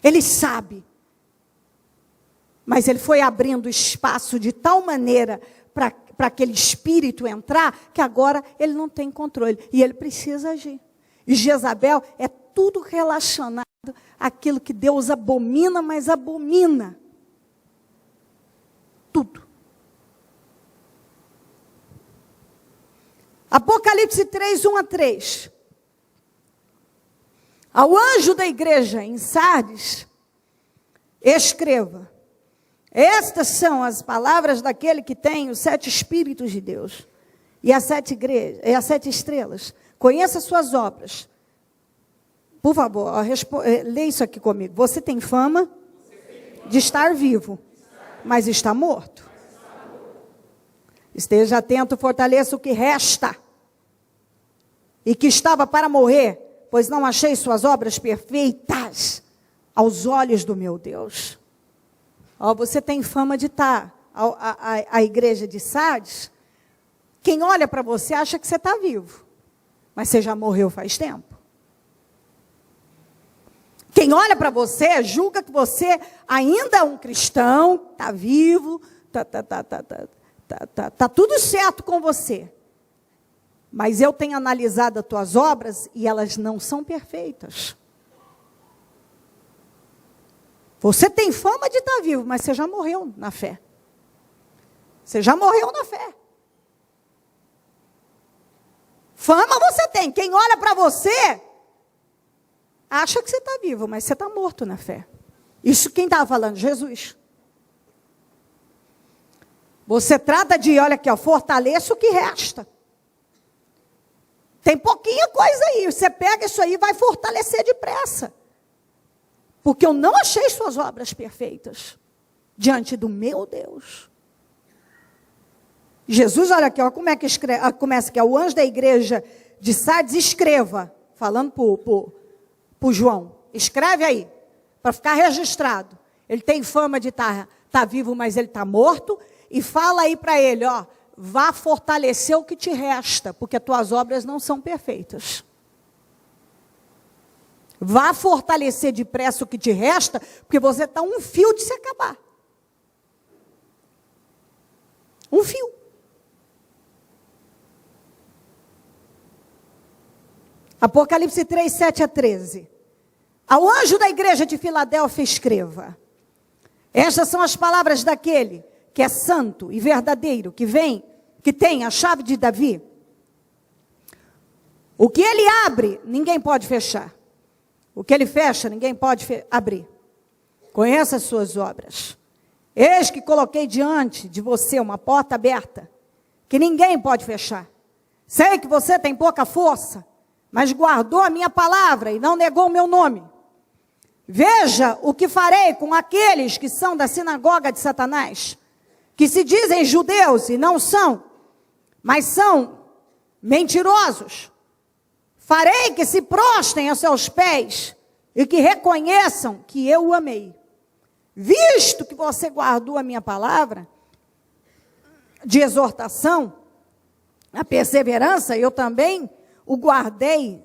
Ele sabe, mas ele foi abrindo espaço de tal maneira para aquele espírito entrar, que agora ele não tem controle, e ele precisa agir. E Jezabel é tudo relacionado àquilo que Deus abomina, mas abomina. Tudo. Apocalipse 3, 1 a 3. Ao anjo da igreja em Sardes, escreva: estas são as palavras daquele que tem os 7 Espíritos de Deus e as 7 estrelas. Conheça suas obras. Por favor, leia isso aqui comigo. Você tem fama de estar vivo, mas está morto. Esteja atento, fortaleça o que resta e que estava para morrer, pois não achei suas obras perfeitas aos olhos do meu Deus. Você tem fama de estar, a igreja de Sardes, quem olha para você acha que você está vivo, mas você já morreu faz tempo. Quem olha para você julga que você ainda é um cristão, está vivo, tá tudo certo com você. Mas eu tenho analisado as tuas obras e elas não são perfeitas. Você tem fama de estar vivo, mas você já morreu na fé. Você já morreu na fé. Fama você tem. Quem olha para você acha que você está vivo, mas você está morto na fé. Isso quem estava falando? Jesus. Você trata de, olha aqui, fortaleça o que resta. Tem pouquinha coisa aí. Você pega isso aí e vai fortalecer depressa. Porque eu não achei suas obras perfeitas diante do meu Deus. Jesus, olha aqui, como é que começa aqui. O anjo da igreja de Sardes, escreva, falando para João. Escreve aí, para ficar registrado. Ele tem fama de estar vivo, mas ele está morto. E fala aí para ele, vá fortalecer o que te resta, porque as tuas obras não são perfeitas. Vá fortalecer depressa o que te resta, porque você está um fio de se acabar. Um fio. Apocalipse 3, 7 a 13. Ao anjo da igreja de Filadélfia escreva: estas são as palavras daquele que é santo e verdadeiro, que tem a chave de Davi. O que ele abre, ninguém pode fechar. O que ele fecha, ninguém pode abrir. Conheça as suas obras. Eis que coloquei diante de você uma porta aberta, que ninguém pode fechar. Sei que você tem pouca força, mas guardou a minha palavra e não negou o meu nome. Veja o que farei com aqueles que são da sinagoga de Satanás, que se dizem judeus e não são, mas são mentirosos. Farei que se prostrem a seus pés e que reconheçam que eu o amei. Visto que você guardou a minha palavra de exortação, a perseverança, eu também o guardarei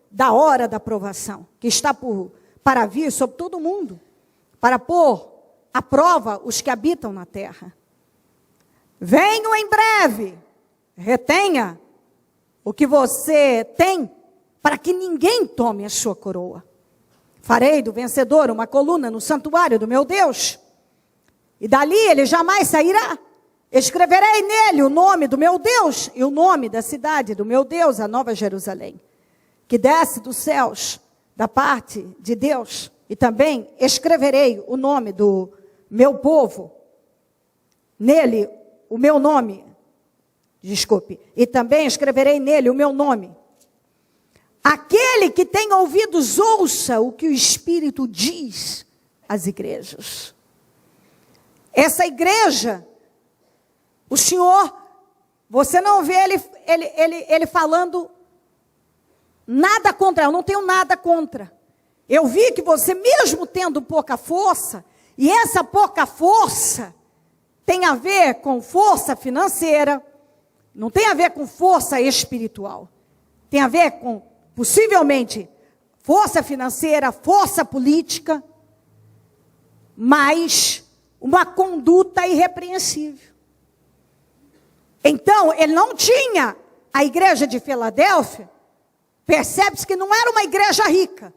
da hora da provação, que está para vir sobre todo mundo, para pôr à prova os que habitam na terra. Venho em breve, retenha o que você tem, para que ninguém tome a sua coroa. Farei do vencedor uma coluna no santuário do meu Deus, e dali ele jamais sairá. Escreverei nele o nome do meu Deus e o nome da cidade do meu Deus, a Nova Jerusalém, que desce dos céus da parte de Deus. E também escreverei o nome do meu povo, nele o meu nome, e também escreverei nele o meu nome. Aquele que tem ouvidos, ouça o que o Espírito diz às igrejas. Essa igreja, o Senhor, você não vê ele falando nada contra, eu não tenho nada contra. Eu vi que você, mesmo tendo pouca força, e essa pouca força tem a ver com força financeira, não tem a ver com força espiritual. Tem a ver com, possivelmente, força financeira, força política, mas uma conduta irrepreensível. Então, ele não tinha, a igreja de Filadélfia, percebe-se que não era uma igreja rica.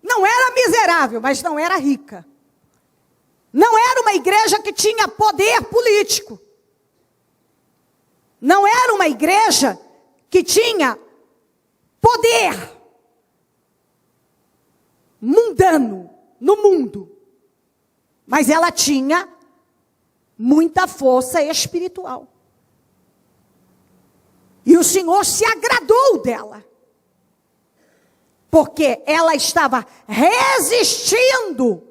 Não era miserável, mas não era rica. Não era uma igreja que tinha poder político. Não era uma igreja que tinha poder mundano, no mundo. Mas ela tinha muita força espiritual. E o Senhor se agradou dela. Porque ela estava resistindo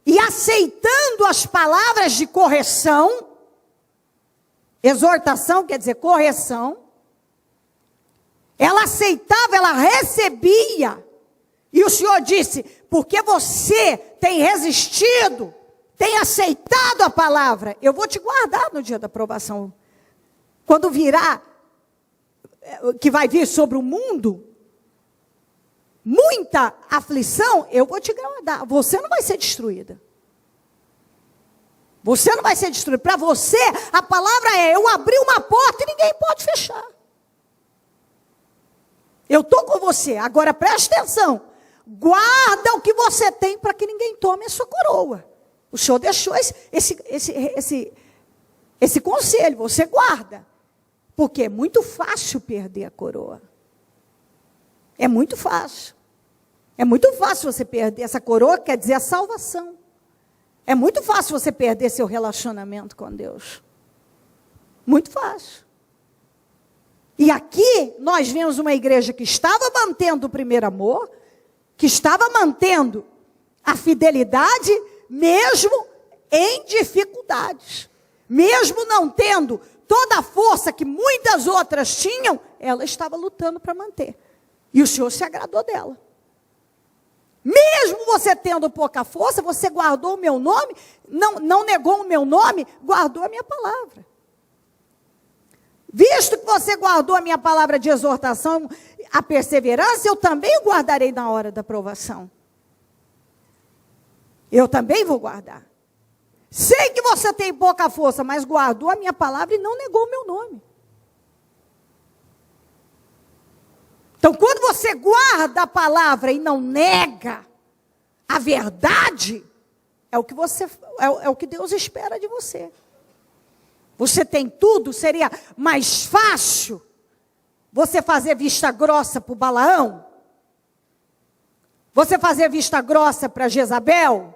e aceitando as palavras de correção. Exortação quer dizer correção. Ela aceitava, ela recebia. E o Senhor disse, porque você tem resistido, tem aceitado a palavra, eu vou te guardar no dia da provação. Quando virá, que vai vir sobre o mundo, muita aflição, eu vou te guardar. Você não vai ser destruída. Você não vai ser destruída. Para você, a palavra é, eu abri uma porta e ninguém pode fechar. Eu estou com você, agora preste atenção. Guarda o que você tem para que ninguém tome a sua coroa. O Senhor deixou esse conselho, você guarda. Porque é muito fácil perder a coroa. É muito fácil. É muito fácil você perder essa coroa, quer dizer a salvação. É muito fácil você perder seu relacionamento com Deus. Muito fácil. E aqui nós vemos uma igreja que estava mantendo o primeiro amor, que estava mantendo a fidelidade, mesmo em dificuldades. Mesmo não tendo toda a força que muitas outras tinham, ela estava lutando para manter. E o Senhor se agradou dela. Mesmo você tendo pouca força, você guardou o meu nome, não negou o meu nome, guardou a minha palavra. Visto que você guardou a minha palavra de exortação, a perseverança, eu também o guardarei na hora da provação. Eu também vou guardar. Sei que você tem pouca força, mas guardou a minha palavra e não negou o meu nome. Então, quando você guarda a palavra e não nega a verdade, é o que Deus espera de você. Você tem tudo, seria mais fácil você fazer vista grossa para o Balaão? Você fazer vista grossa para Jezabel?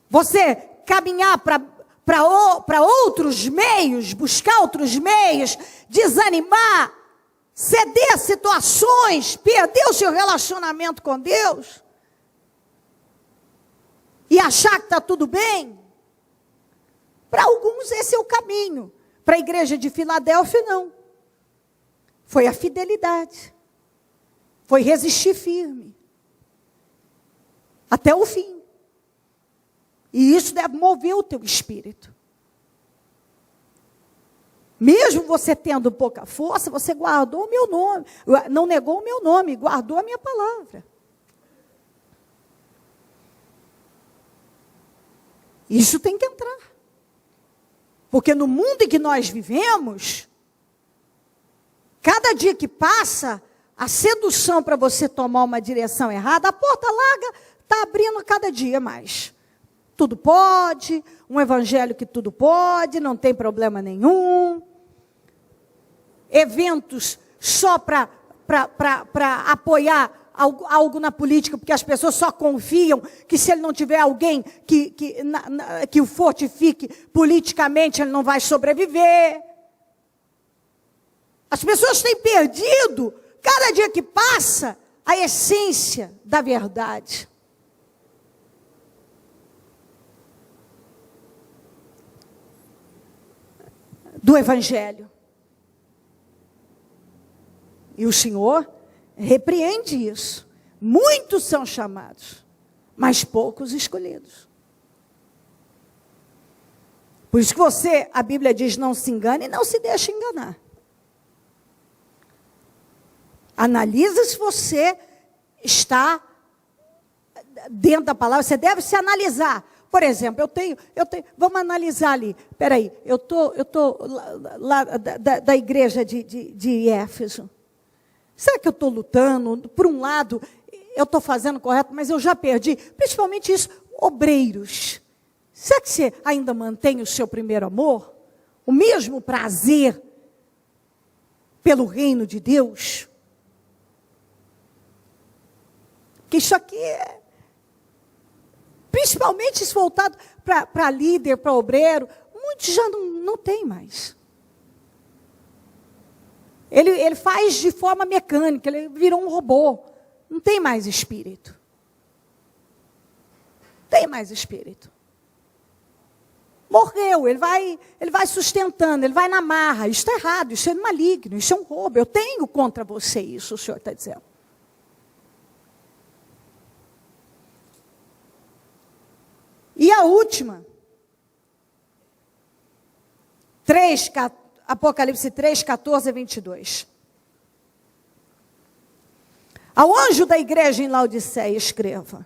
Você caminhar para outros meios, buscar outros meios, desanimar, ceder a situações, perder o seu relacionamento com Deus e achar que está tudo bem? Para alguns esse é o caminho. Para a igreja de Filadélfia, não. Foi a fidelidade. Foi resistir firme. Até o fim. E isso deve mover o teu espírito. Mesmo você tendo pouca força, você guardou o meu nome. Não negou o meu nome, guardou a minha palavra. Isso tem que entrar. Porque no mundo em que nós vivemos, cada dia que passa, a sedução para você tomar uma direção errada, a porta larga está abrindo cada dia mais. Tudo pode, um evangelho que tudo pode, não tem problema nenhum. Eventos só para apoiar algo na política, porque as pessoas só confiam que se ele não tiver alguém que o fortifique politicamente, ele não vai sobreviver. As pessoas têm perdido, cada dia que passa, a essência da verdade. Do Evangelho. E o Senhor repreende isso. Muitos são chamados, mas poucos escolhidos. Por isso que a Bíblia diz, não se engane e não se deixe enganar. Analisa se você está dentro da palavra, você deve se analisar. Por exemplo, eu tenho, vamos analisar ali. Espera aí, eu tô lá da igreja de Éfeso. Será que eu estou lutando? Por um lado, eu estou fazendo correto, mas eu já perdi. Principalmente isso, obreiros. Será que você ainda mantém o seu primeiro amor? O mesmo prazer pelo reino de Deus? Que isso aqui é, principalmente isso voltado para líder, para obreiro, muitos já não tem mais. Ele faz de forma mecânica, ele virou um robô. Não tem mais espírito. Não tem mais espírito. Morreu, ele vai sustentando, ele vai na marra. Isso está errado, isso é maligno, isso é um roubo. Eu tenho contra você isso, o Senhor está dizendo. E a última, Apocalipse 3, 14 a 22. Ao anjo da igreja em Laodiceia, escreva: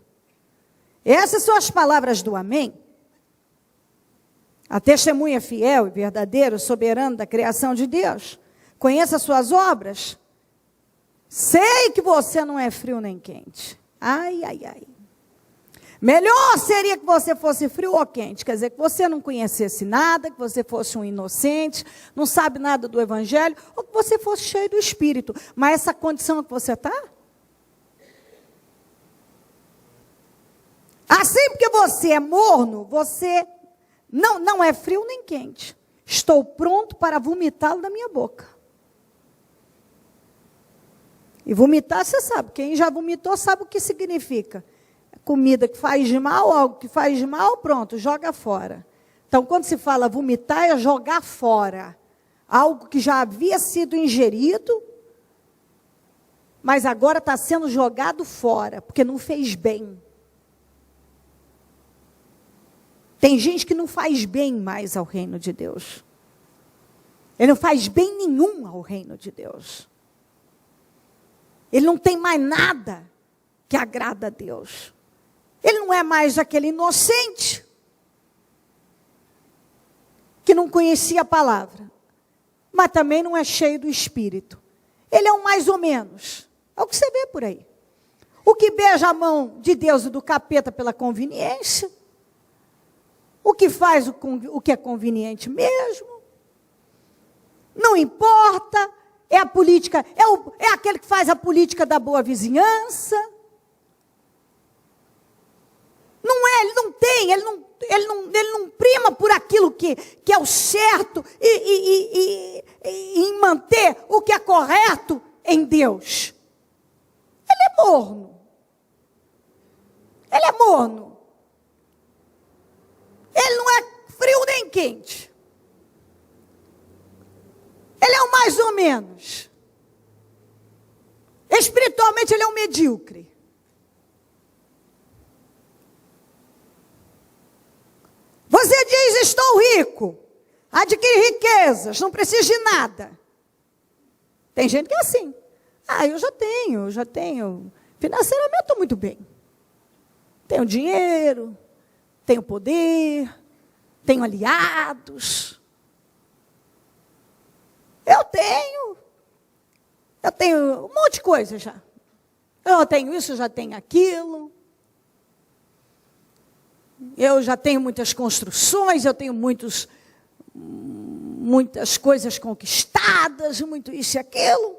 essas são as palavras do Amém, a testemunha fiel e verdadeira, soberano da criação de Deus. Conheça as suas obras. Sei que você não é frio nem quente. Ai, ai, ai. Melhor seria que você fosse frio ou quente. Quer dizer, que você não conhecesse nada, que você fosse um inocente, não sabe nada do Evangelho, ou que você fosse cheio do Espírito. Mas essa condição que você está? Assim, porque você é morno, você não é frio nem quente. Estou pronto para vomitá-lo da minha boca. E vomitar, você sabe. Quem já vomitou sabe o que significa. Comida que faz de mal, algo que faz de mal, pronto, joga fora. Então, quando se fala vomitar, é jogar fora. Algo que já havia sido ingerido, mas agora está sendo jogado fora, porque não fez bem. Tem gente que não faz bem mais ao reino de Deus. Ele não faz bem nenhum ao reino de Deus. Ele não tem mais nada que agrada a Deus. Ele não é mais aquele inocente que não conhecia a palavra, mas também não é cheio do Espírito. Ele é um mais ou menos. É o que você vê por aí. O que beija a mão de Deus e do capeta pela conveniência. O que faz o que é conveniente mesmo. Não importa. É a política, é aquele que faz a política da boa vizinhança. Não é, ele não tem, ele não prima por aquilo que é o certo e em manter o que é correto em Deus. Ele é morno. Ele é morno. Ele não é frio nem quente. Ele é um mais ou menos. Espiritualmente ele é um medíocre. Você diz, estou rico, adquire riquezas, não preciso de nada. Tem gente que é assim. Eu já tenho. Financeiramente estou muito bem. Tenho dinheiro, tenho poder, tenho aliados. Eu tenho um monte de coisa já. Eu tenho isso, eu já tenho aquilo. Eu já tenho muitas construções, eu tenho muitas coisas conquistadas, muito isso e aquilo.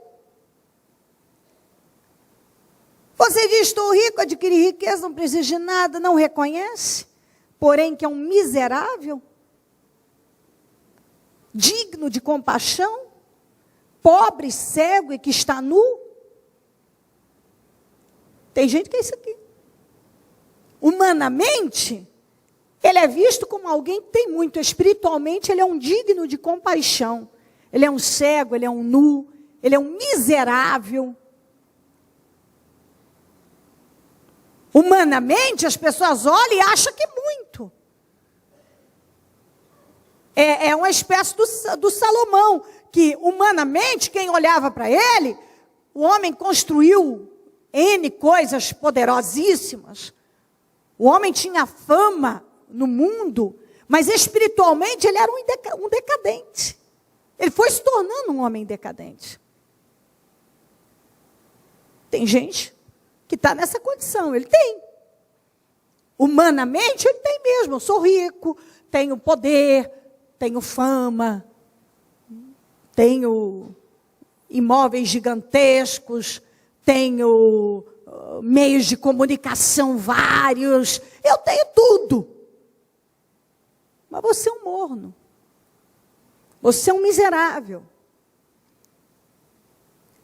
Você diz, estou rico, adquiri riqueza, não preciso de nada, não reconhece, porém que é um miserável, digno de compaixão, pobre, cego e que está nu. Tem gente que é isso aqui. Humanamente, ele é visto como alguém que tem muito. Espiritualmente, ele é um digno de compaixão. Ele é um cego, ele é um nu, ele é um miserável. Humanamente, as pessoas olham e acham que é muito. É uma espécie do Salomão, que humanamente, quem olhava para ele, o homem construiu N coisas poderosíssimas. O homem tinha fama no mundo, mas espiritualmente ele era um decadente. Ele foi se tornando um homem decadente. Tem gente que está nessa condição, ele tem. Humanamente ele tem mesmo, eu sou rico, tenho poder, tenho fama, tenho imóveis gigantescos, tenho meios de comunicação vários, eu tenho tudo. Mas você é um morno. Você é um miserável.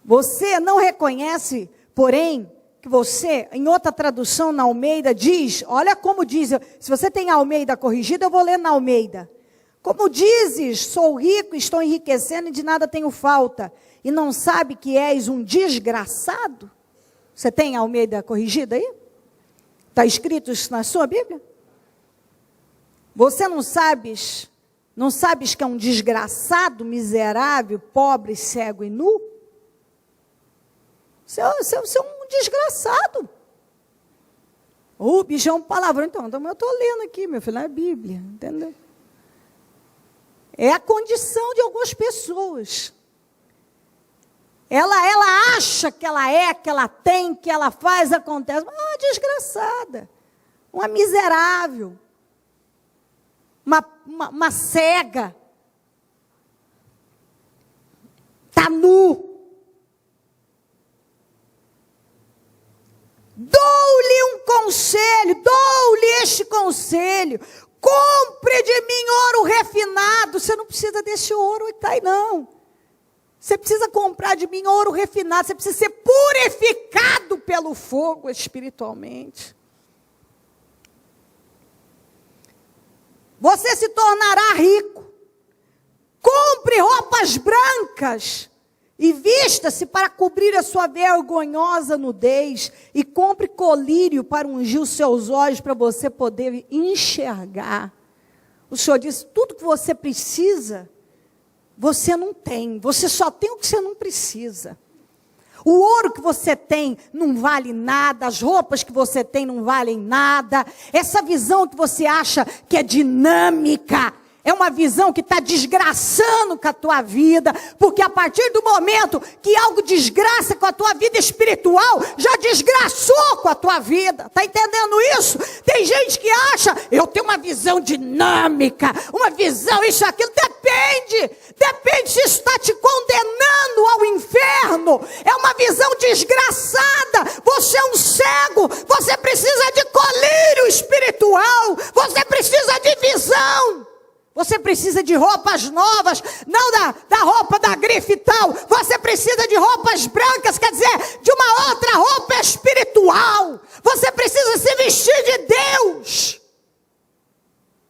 Você não reconhece, porém, que você, em outra tradução na Almeida, diz, olha como diz, se você tem a Almeida corrigida, eu vou ler na Almeida. Como dizes, sou rico, estou enriquecendo e de nada tenho falta, e não sabe que és um desgraçado? Você tem a Almeida corrigida aí? Está escrito isso na sua Bíblia? Você não sabes que é um desgraçado, miserável, pobre, cego e nu? Você é um desgraçado. Bicho, é um palavrão. Então eu estou lendo aqui, meu filho, é a Bíblia, entendeu? É a condição de algumas pessoas. Ela acha que ela é, que ela tem, que ela faz, acontece. Uma desgraçada. Uma miserável. Uma cega. Está nu. Dou-lhe um conselho, dou-lhe este conselho. Compre de mim ouro refinado. Você não precisa desse ouro que está aí, não. Você precisa comprar de mim ouro refinado. Você precisa ser purificado pelo fogo espiritualmente. Você se tornará rico. Compre roupas brancas e vista-se para cobrir a sua vergonhosa nudez. E compre colírio para ungir os seus olhos, para você poder enxergar. O Senhor disse, tudo que você precisa, você não tem. Você só tem o que você não precisa. O ouro que você tem não vale nada, as roupas que você tem não valem nada. Essa visão que você acha que é dinâmica, é uma visão que está desgraçando com a tua vida, porque a partir do momento que algo desgraça com a tua vida espiritual, já desgraçou com a tua vida. Está entendendo isso? Tem gente que acha, eu tenho uma visão dinâmica, uma visão isso, aquilo, depende se isso está te condenando ao inferno. É uma visão desgraçada. Você é um cego, você precisa de colírio espiritual, você precisa de visão. Você precisa de roupas novas, não da roupa da grife e tal. Você precisa de roupas brancas, quer dizer, de uma outra roupa espiritual. Você precisa se vestir de Deus.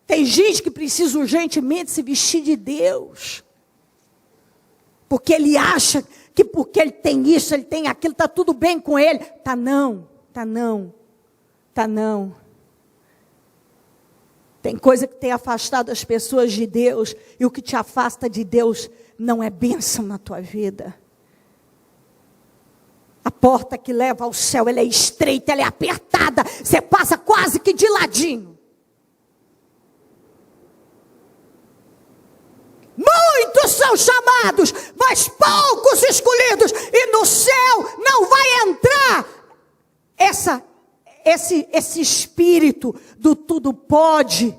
Tem gente que precisa urgentemente se vestir de Deus. Porque ele acha que porque ele tem isso, ele tem aquilo, está tudo bem com ele. Tá não. Tem coisa que tem afastado as pessoas de Deus, e o que te afasta de Deus não é bênção na tua vida. A porta que leva ao céu, ela é estreita, ela é apertada, você passa quase que de ladinho. Muitos são chamados, mas poucos escolhidos, e no céu não vai entrar esse espírito do tudo pode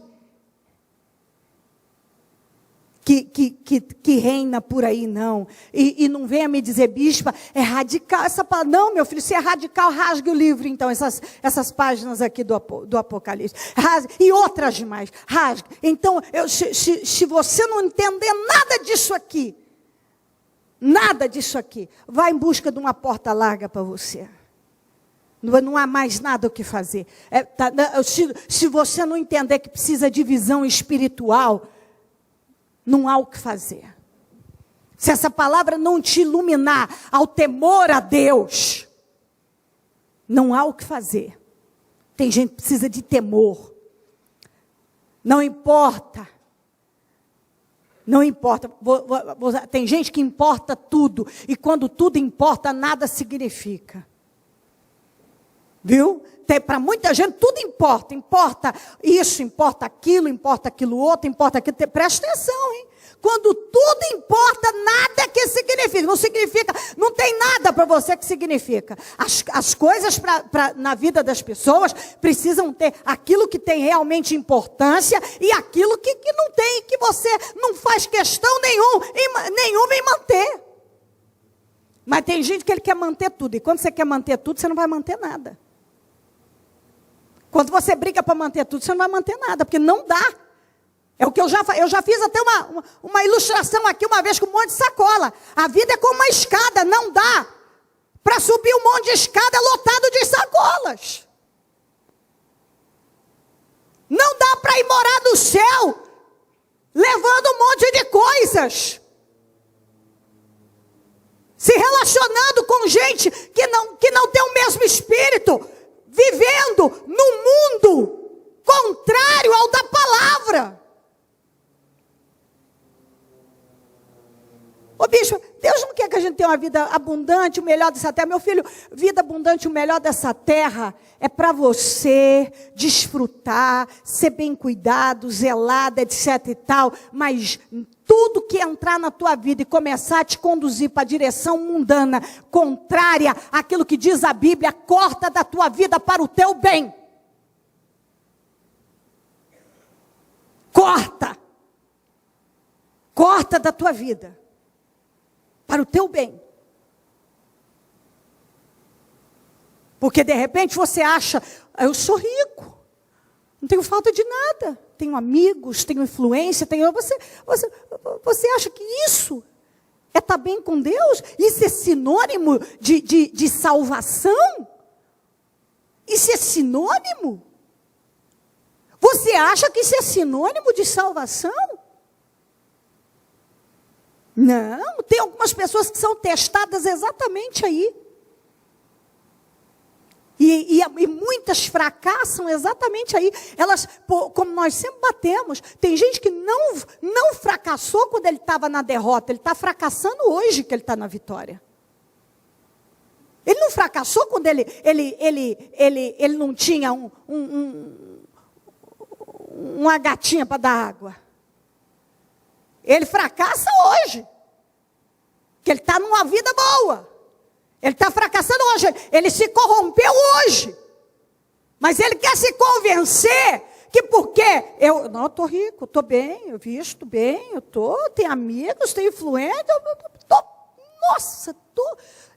que reina por aí, não. E não venha me dizer, bispa, é radical essa palavra. Não, meu filho, se é radical, rasgue o livro, então, essas páginas aqui do Apocalipse. Rasgue, e outras mais, rasgue. Então, se você não entender nada disso aqui, vai em busca de uma porta larga para você. Não há mais nada o que fazer. Se você não entender que precisa de visão espiritual, não há o que fazer. Se essa palavra não te iluminar ao temor a Deus, não há o que fazer. Tem gente que precisa de temor. Não importa. Tem gente que importa tudo. E quando tudo importa, nada significa. Viu? Para muita gente tudo importa. Importa isso, importa aquilo outro, importa aquilo. Presta atenção, hein? Quando tudo importa, nada que significa. Não significa, não tem nada para você que significa. As coisas na vida das pessoas precisam ter aquilo que tem realmente importância e aquilo que não tem, que você não faz questão nenhuma em manter. Mas tem gente que ele quer manter tudo. E quando você quer manter tudo, você não vai manter nada. Quando você briga para manter tudo, você não vai manter nada, porque não dá. É o que eu já fiz até uma ilustração aqui uma vez com um monte de sacola. A vida é como uma escada, não dá para subir um monte de escada lotado de sacolas. Não dá para ir morar no céu levando um monte de coisas. Se relacionando com gente que não tem o mesmo espírito, vivendo no mundo contrário ao da palavra. Ô bispo, Deus não quer que a gente tenha uma vida abundante, o melhor dessa terra. Meu filho, vida abundante, o melhor dessa terra é para você desfrutar, ser bem cuidado, zelado, etc e tal. Mas tudo que entrar na tua vida e começar a te conduzir para a direção mundana, contrária àquilo que diz a Bíblia, corta da tua vida para o teu bem. Corta. Corta da tua vida. Para o teu bem. Porque de repente você acha, eu sou rico, não tenho falta de nada, tenho amigos, tenho influência, você acha que isso é estar bem com Deus? Isso é sinônimo de salvação? Isso é sinônimo? Você acha que isso é sinônimo de salvação? Não, tem algumas pessoas que são testadas exatamente aí. E muitas fracassam exatamente aí. Elas, como nós sempre batemos, tem gente que não fracassou quando ele estava na derrota, ele está fracassando hoje que ele está na vitória. Ele não fracassou quando ele não tinha uma gatinha para dar água. Ele fracassa hoje. Que ele está numa vida boa. Ele está fracassando hoje. Ele se corrompeu hoje. Mas ele quer se convencer que porque eu estou rico, estou bem, eu visto bem, tenho amigos, tenho influência,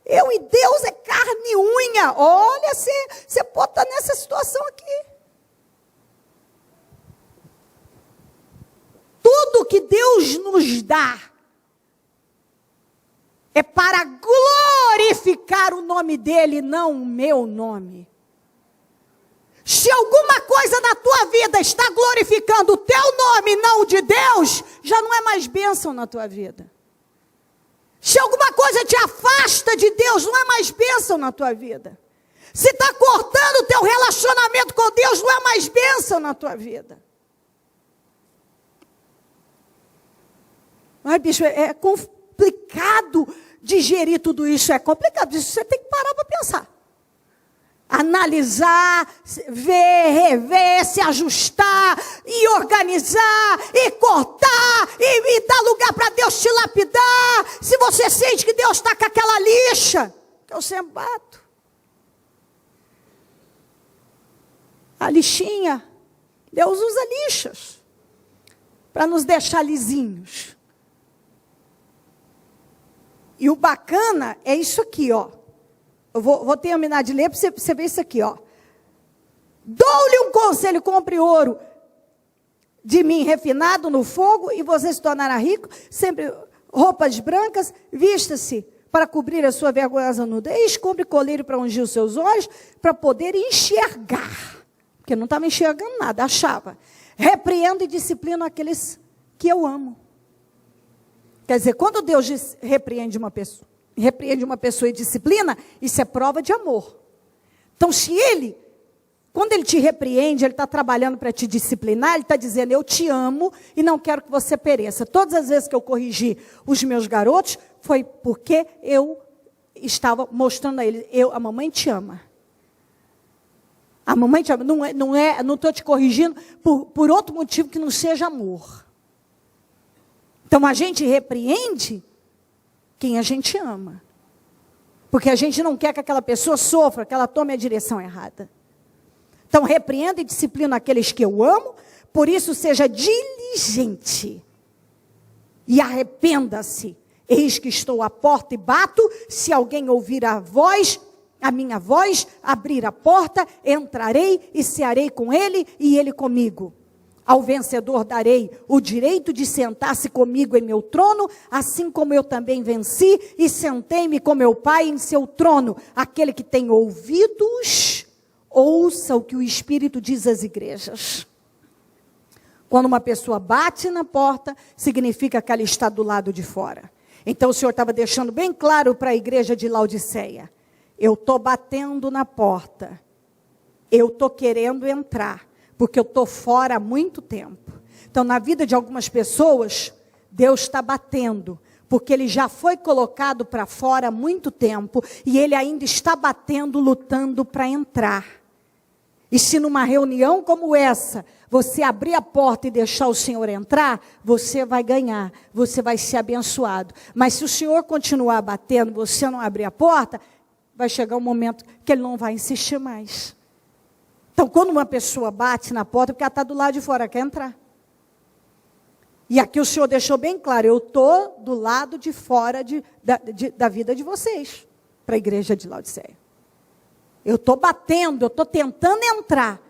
eu e Deus é carne e unha. Olha, você pode estar nessa situação aqui. Tudo que Deus nos dá é para glorificar o nome dele, não o meu nome. Se alguma coisa na tua vida está glorificando o teu nome, não o de Deus, já não é mais bênção na tua vida. Se alguma coisa te afasta de Deus, não é mais bênção na tua vida. Se está cortando o teu relacionamento com Deus, não é mais bênção na tua vida. Ai, bicho, é complicado digerir tudo isso. É complicado. Isso você tem que parar para pensar. Analisar, ver, rever, se ajustar, e organizar, e cortar, e dar lugar para Deus te lapidar. Se você sente que Deus está com aquela lixa, que eu sempre bato. A lixinha, Deus usa lixas para nos deixar lisinhos. E o bacana é isso aqui, ó. Eu vou terminar de ler para você ver isso aqui, ó. Dou-lhe um conselho, compre ouro de mim refinado no fogo, e você se tornará rico. Sempre roupas brancas, vista-se para cobrir a sua vergonhosa nudez, compre colírio para ungir os seus olhos, para poder enxergar. Porque não estava enxergando nada, achava. Repreendo e disciplino aqueles que eu amo. Quer dizer, quando Deus repreende uma pessoa e disciplina, isso é prova de amor. Então, quando ele te repreende, ele está trabalhando para te disciplinar, ele está dizendo, eu te amo e não quero que você pereça. Todas as vezes que eu corrigi os meus garotos, foi porque eu estava mostrando a eles, a mamãe te ama. A mamãe te ama. Não estou te corrigindo por outro motivo que não seja amor. Então, a gente repreende quem a gente ama. Porque a gente não quer que aquela pessoa sofra, que ela tome a direção errada. Então, repreenda e disciplina aqueles que eu amo, por isso seja diligente. E arrependa-se. Eis que estou à porta e bato, se alguém ouvir a minha voz, abrir a porta, entrarei e cearei com ele e ele comigo. Ao vencedor darei o direito de sentar-se comigo em meu trono, assim como eu também venci e sentei-me com meu Pai em seu trono. Aquele que tem ouvidos, ouça o que o Espírito diz às igrejas. Quando uma pessoa bate na porta, significa que ela está do lado de fora. Então o Senhor estava deixando bem claro para a igreja de Laodiceia: eu estou batendo na porta, eu estou querendo entrar, porque eu estou fora há muito tempo. Então na vida de algumas pessoas, Deus está batendo, porque Ele já foi colocado para fora há muito tempo, e Ele ainda está batendo, lutando para entrar. E se numa reunião como essa, você abrir a porta e deixar o Senhor entrar, você vai ganhar, você vai ser abençoado. Mas se o Senhor continuar batendo, você não abrir a porta, vai chegar um momento que Ele não vai insistir mais. Então, quando uma pessoa bate na porta, é porque ela está do lado de fora, quer entrar. E aqui o Senhor deixou bem claro: eu estou do lado de fora da vida de vocês, para a igreja de Laodiceia. Eu estou batendo, eu estou tentando entrar.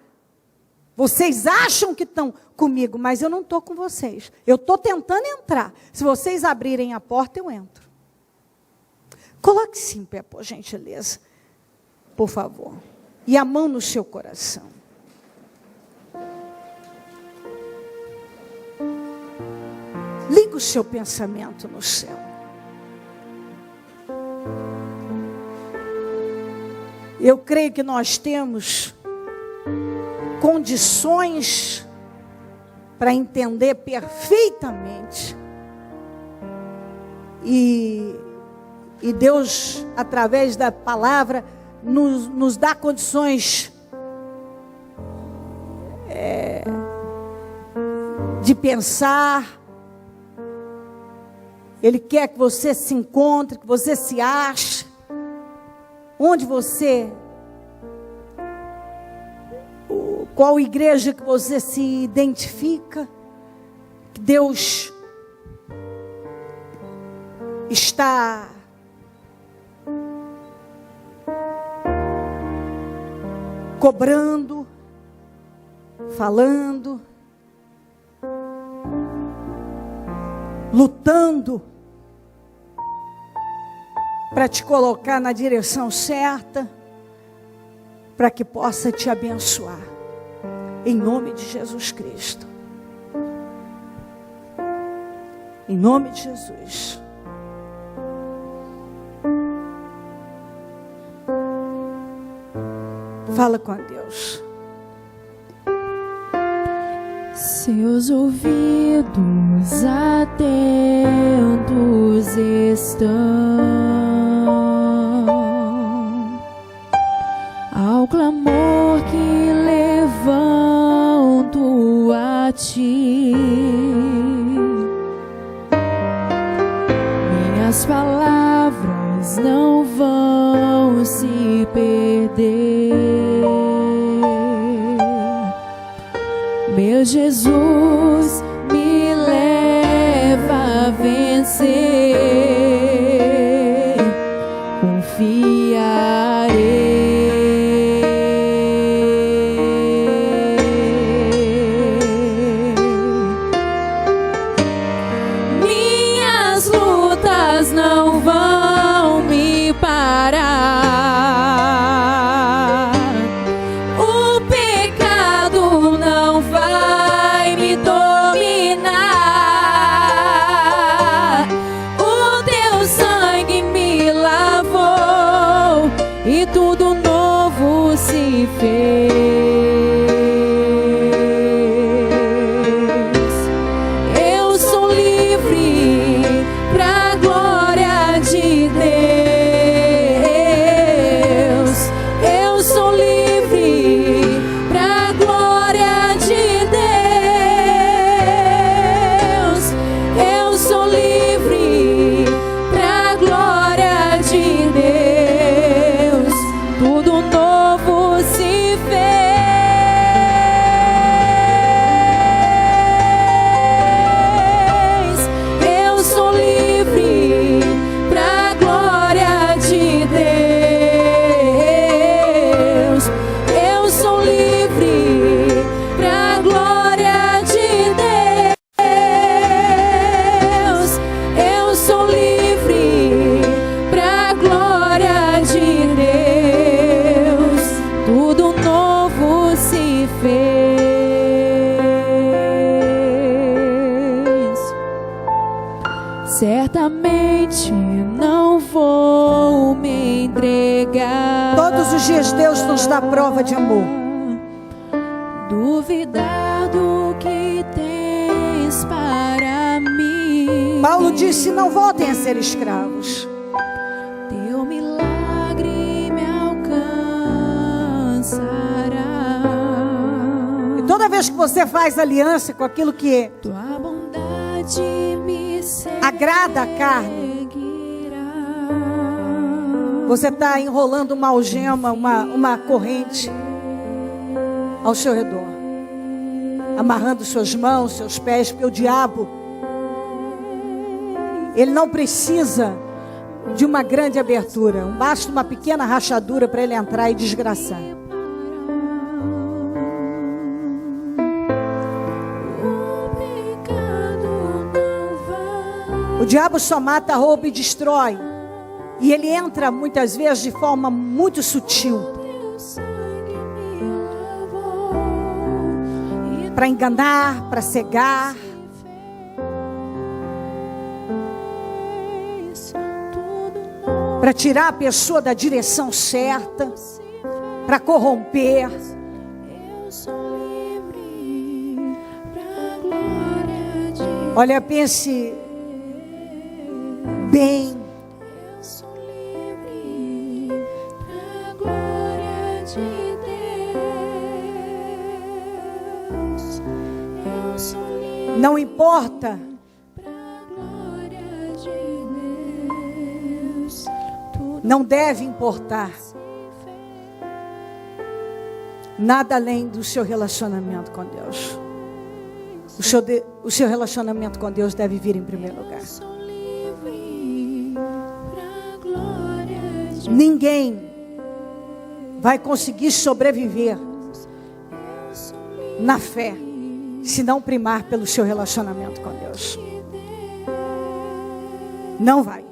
Vocês acham que estão comigo, mas eu não estou com vocês. Eu estou tentando entrar. Se vocês abrirem a porta, eu entro. Coloque-se em pé, por gentileza. Por favor. E a mão no seu coração. Liga o seu pensamento no céu. Eu creio que nós temos condições para entender perfeitamente. E Deus, através da palavra, nos dá condições de pensar. Ele quer que você se encontre, que você se ache. Onde você, qual igreja que você se identifica, que Deus está cobrando, falando, lutando para te colocar na direção certa, para que possa te abençoar, em nome de Jesus Cristo, em nome de Jesus. Fala com Deus. Seus ouvidos atentos estão ao clamor que levanto a ti. Minhas palavras não vão se perder. Meu Jesus me leva a vencer, confiarei. Minhas lutas não vão me parar. O pecado não vai me tocar. certamente não vou me entregar. Todos os dias Deus nos dá prova de amor. Duvidar do que tens para mim. Paulo disse: não voltem a ser escravos. Teu milagre me alcançará. E toda vez que você faz aliança com aquilo que Tua bondade me agrada a carne, você está enrolando uma algema, uma corrente ao seu redor, amarrando suas mãos, seus pés, porque o diabo, ele não precisa de uma grande abertura, basta uma pequena rachadura para ele entrar e desgraçar. O diabo só mata, rouba e destrói. E ele entra muitas vezes de forma muito sutil, para enganar, para cegar, para tirar a pessoa da direção certa, para corromper. Olha, pense bem. Não importa não deve importar nada além do seu relacionamento com Deus. O seu relacionamento com Deus deve vir em primeiro lugar. Ninguém vai conseguir sobreviver na fé se não primar pelo seu relacionamento com Deus. Não vai.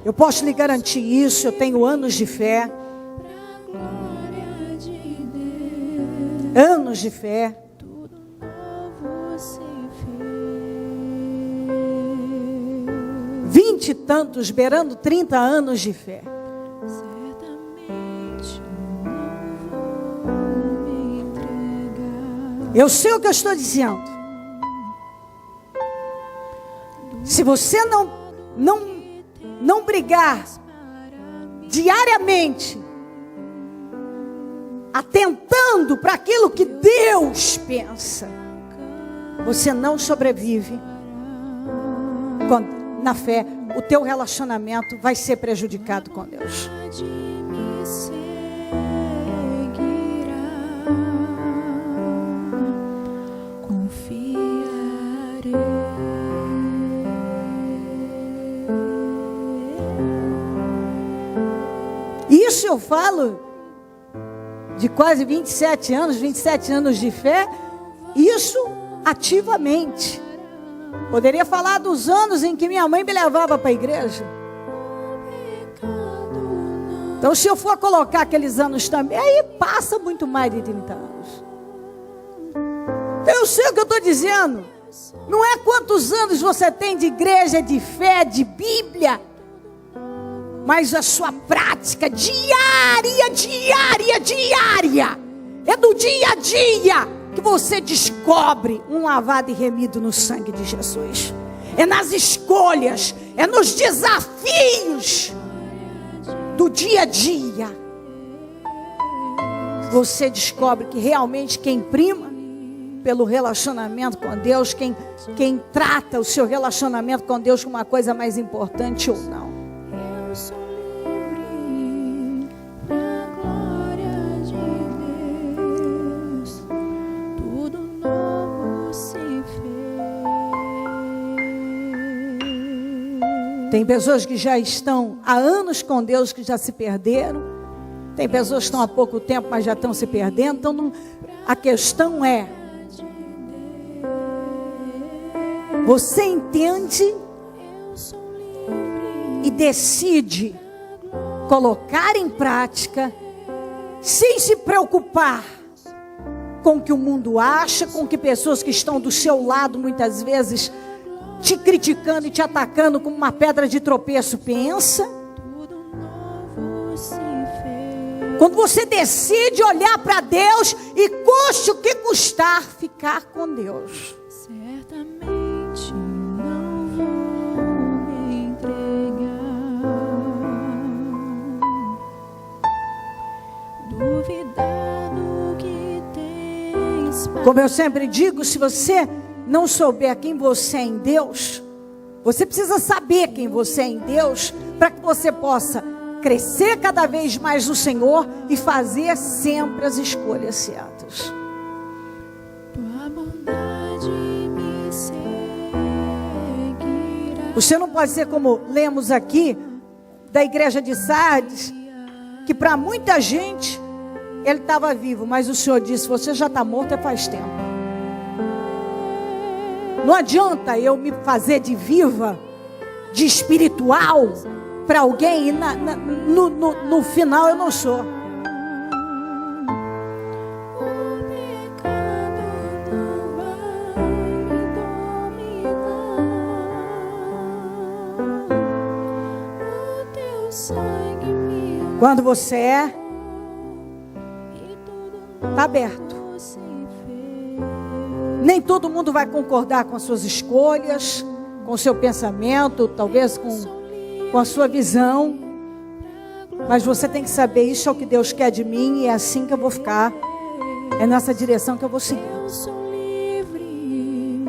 Eu posso lhe garantir isso. Eu tenho anos de fé. Anos de fé. 20 e tantos, beirando 30 anos de fé. Eu sei o que eu estou dizendo. Se você não brigar diariamente, atentando para aquilo que Deus pensa, você não sobrevive na fé. O teu relacionamento vai ser prejudicado com Deus. Isso eu falo de quase 27 anos de fé, isso ativamente. Poderia falar dos anos em que minha mãe me levava para a igreja. Então, se eu for colocar aqueles anos também, aí passa muito mais de 30 anos. Eu sei o que eu estou dizendo. Não é quantos anos você tem de igreja, de fé, de Bíblia, mas a sua prática diária. É do dia a dia que você descobre um lavado e remido no sangue de Jesus. É nas escolhas, é nos desafios do dia a dia. Você descobre que realmente quem prima pelo relacionamento com Deus, quem trata o seu relacionamento com Deus como uma coisa mais importante ou não. Eu sou livre pra glória de Deus, tudo novo se fez. Tem pessoas que já estão há anos com Deus, que já se perderam. Tem pessoas que estão há pouco tempo, mas já estão se perdendo. Então a questão é: você entende e decide colocar em prática, sem se preocupar com o que o mundo acha, com o que pessoas que estão do seu lado muitas vezes te criticando e te atacando como uma pedra de tropeço, pensa. tudo novo se fez. Quando você decide olhar para Deus e custe o que custar, ficar com Deus. Certamente não vou me entregar. Duvidar do que tens para Como eu sempre digo, se você não souber quem você é em Deus, você precisa saber quem você é em Deus, para que você possa crescer cada vez mais no Senhor e fazer sempre as escolhas certas. tua bondade me seguirá. Você não pode ser como lemos aqui da igreja de Sardes, que para muita gente ele estava vivo, mas o Senhor disse: você já está morto faz tempo. Não adianta eu me fazer de viva, de espiritual para alguém e no final eu não sou. O pecado não vai me dominar. O teu sangue me Quando você é, e tudo está aberto. novo se fez. Nem todo mundo vai concordar com as suas escolhas, com o seu pensamento, talvez com a sua visão. Mas você tem que saber, isso é o que Deus quer de mim e é assim que eu vou ficar. É nessa direção que eu vou seguir. Eu sou livre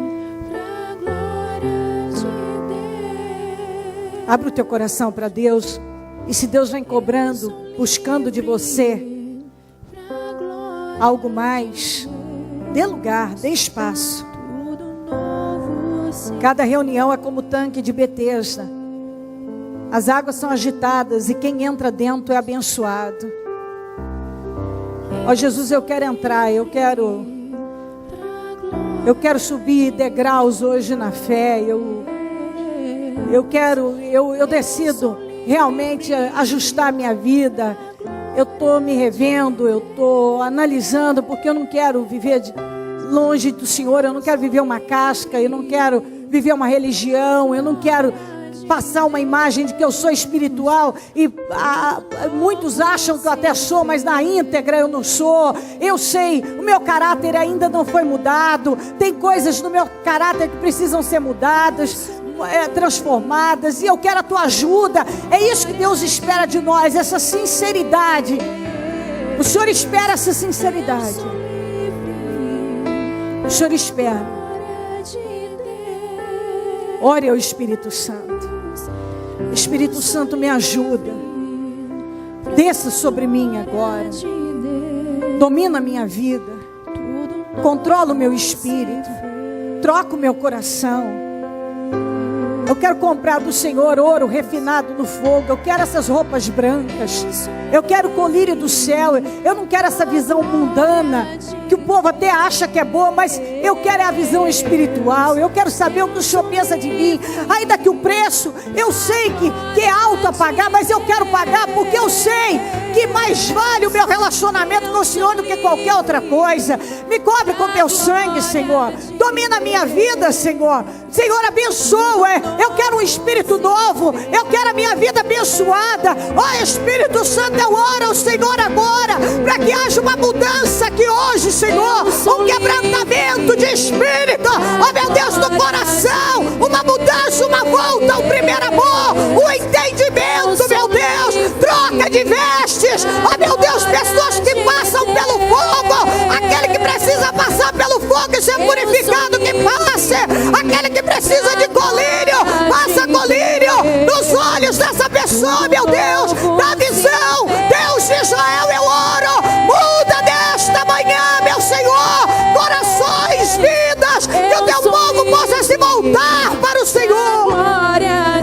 pra glória de Deus. Abre o teu coração para Deus. E se Deus vem cobrando, buscando de você Pra glória algo mais, dê lugar, dê espaço. tudo novo se Cada reunião é como o tanque de Betesda. As águas são agitadas e quem entra dentro é abençoado. Ó Jesus, eu quero entrar, eu quero subir degraus hoje na fé. Eu decido realmente ajustar minha vida. Eu estou me revendo, eu estou analisando, porque eu não quero viver longe do Senhor, eu não quero viver uma casca, eu não quero viver uma religião, eu não quero passar uma imagem de que eu sou espiritual e muitos acham que eu até sou, mas na íntegra eu não sou. Eu sei, o meu caráter ainda não foi mudado, tem coisas no meu caráter que precisam ser mudadas, transformadas, e eu quero a tua ajuda. É isso que Deus espera de nós, essa sinceridade. O Senhor espera essa sinceridade. O Senhor espera. de Deus. Ore ao Espírito Santo. Espírito Santo, me ajuda. Desça sobre mim agora. De Deus. Domina a minha vida. Tudo Controla o meu espírito. Troca o meu coração. Eu quero comprar do Senhor ouro refinado no fogo. Eu quero essas roupas brancas. Eu quero o colírio do céu. Eu não quero essa visão mundana, que o povo até acha que é boa, mas eu quero a visão espiritual. Eu quero saber o que o Senhor pensa de mim. Ainda que o preço, eu sei que é alto a pagar, mas eu quero pagar porque eu sei que mais vale o meu relacionamento com o Senhor do que qualquer outra coisa. Me cobre com teu sangue, Senhor. Domina a minha vida, Senhor. Senhor, abençoa. Eu quero um espírito novo. Eu quero a minha vida abençoada. Ó Espírito Santo, eu oro ao Senhor agora, para que haja uma mudança aqui hoje, Senhor. Um quebrantamento de espírito. Ó meu Deus, do coração. Uma mudança, uma volta ao primeiro amor. O entendimento, meu Deus. Troca de vestes. Ó meu Deus, pessoas que passam pelo fogo. Aquele que precisa passar pelo fogo e ser purificado, que passe. Aquele que precisa de colírio, passa colírio nos olhos dessa pessoa, meu Deus. Da visão, Deus de Israel, eu oro. Muda nesta manhã, meu Senhor, corações, vidas, que o teu povo possa se voltar para o Senhor.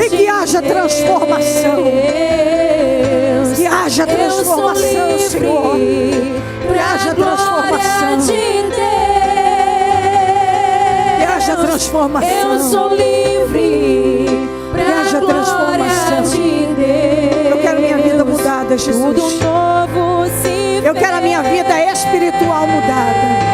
E que haja transformação. Que haja transformação, Senhor. Que haja transformação. Que haja transformação. Eu sou livre Que haja pra transformação. glória de Deus. Eu quero minha vida mudada, Jesus. Tudo novo se Eu quero a minha vida espiritual mudada.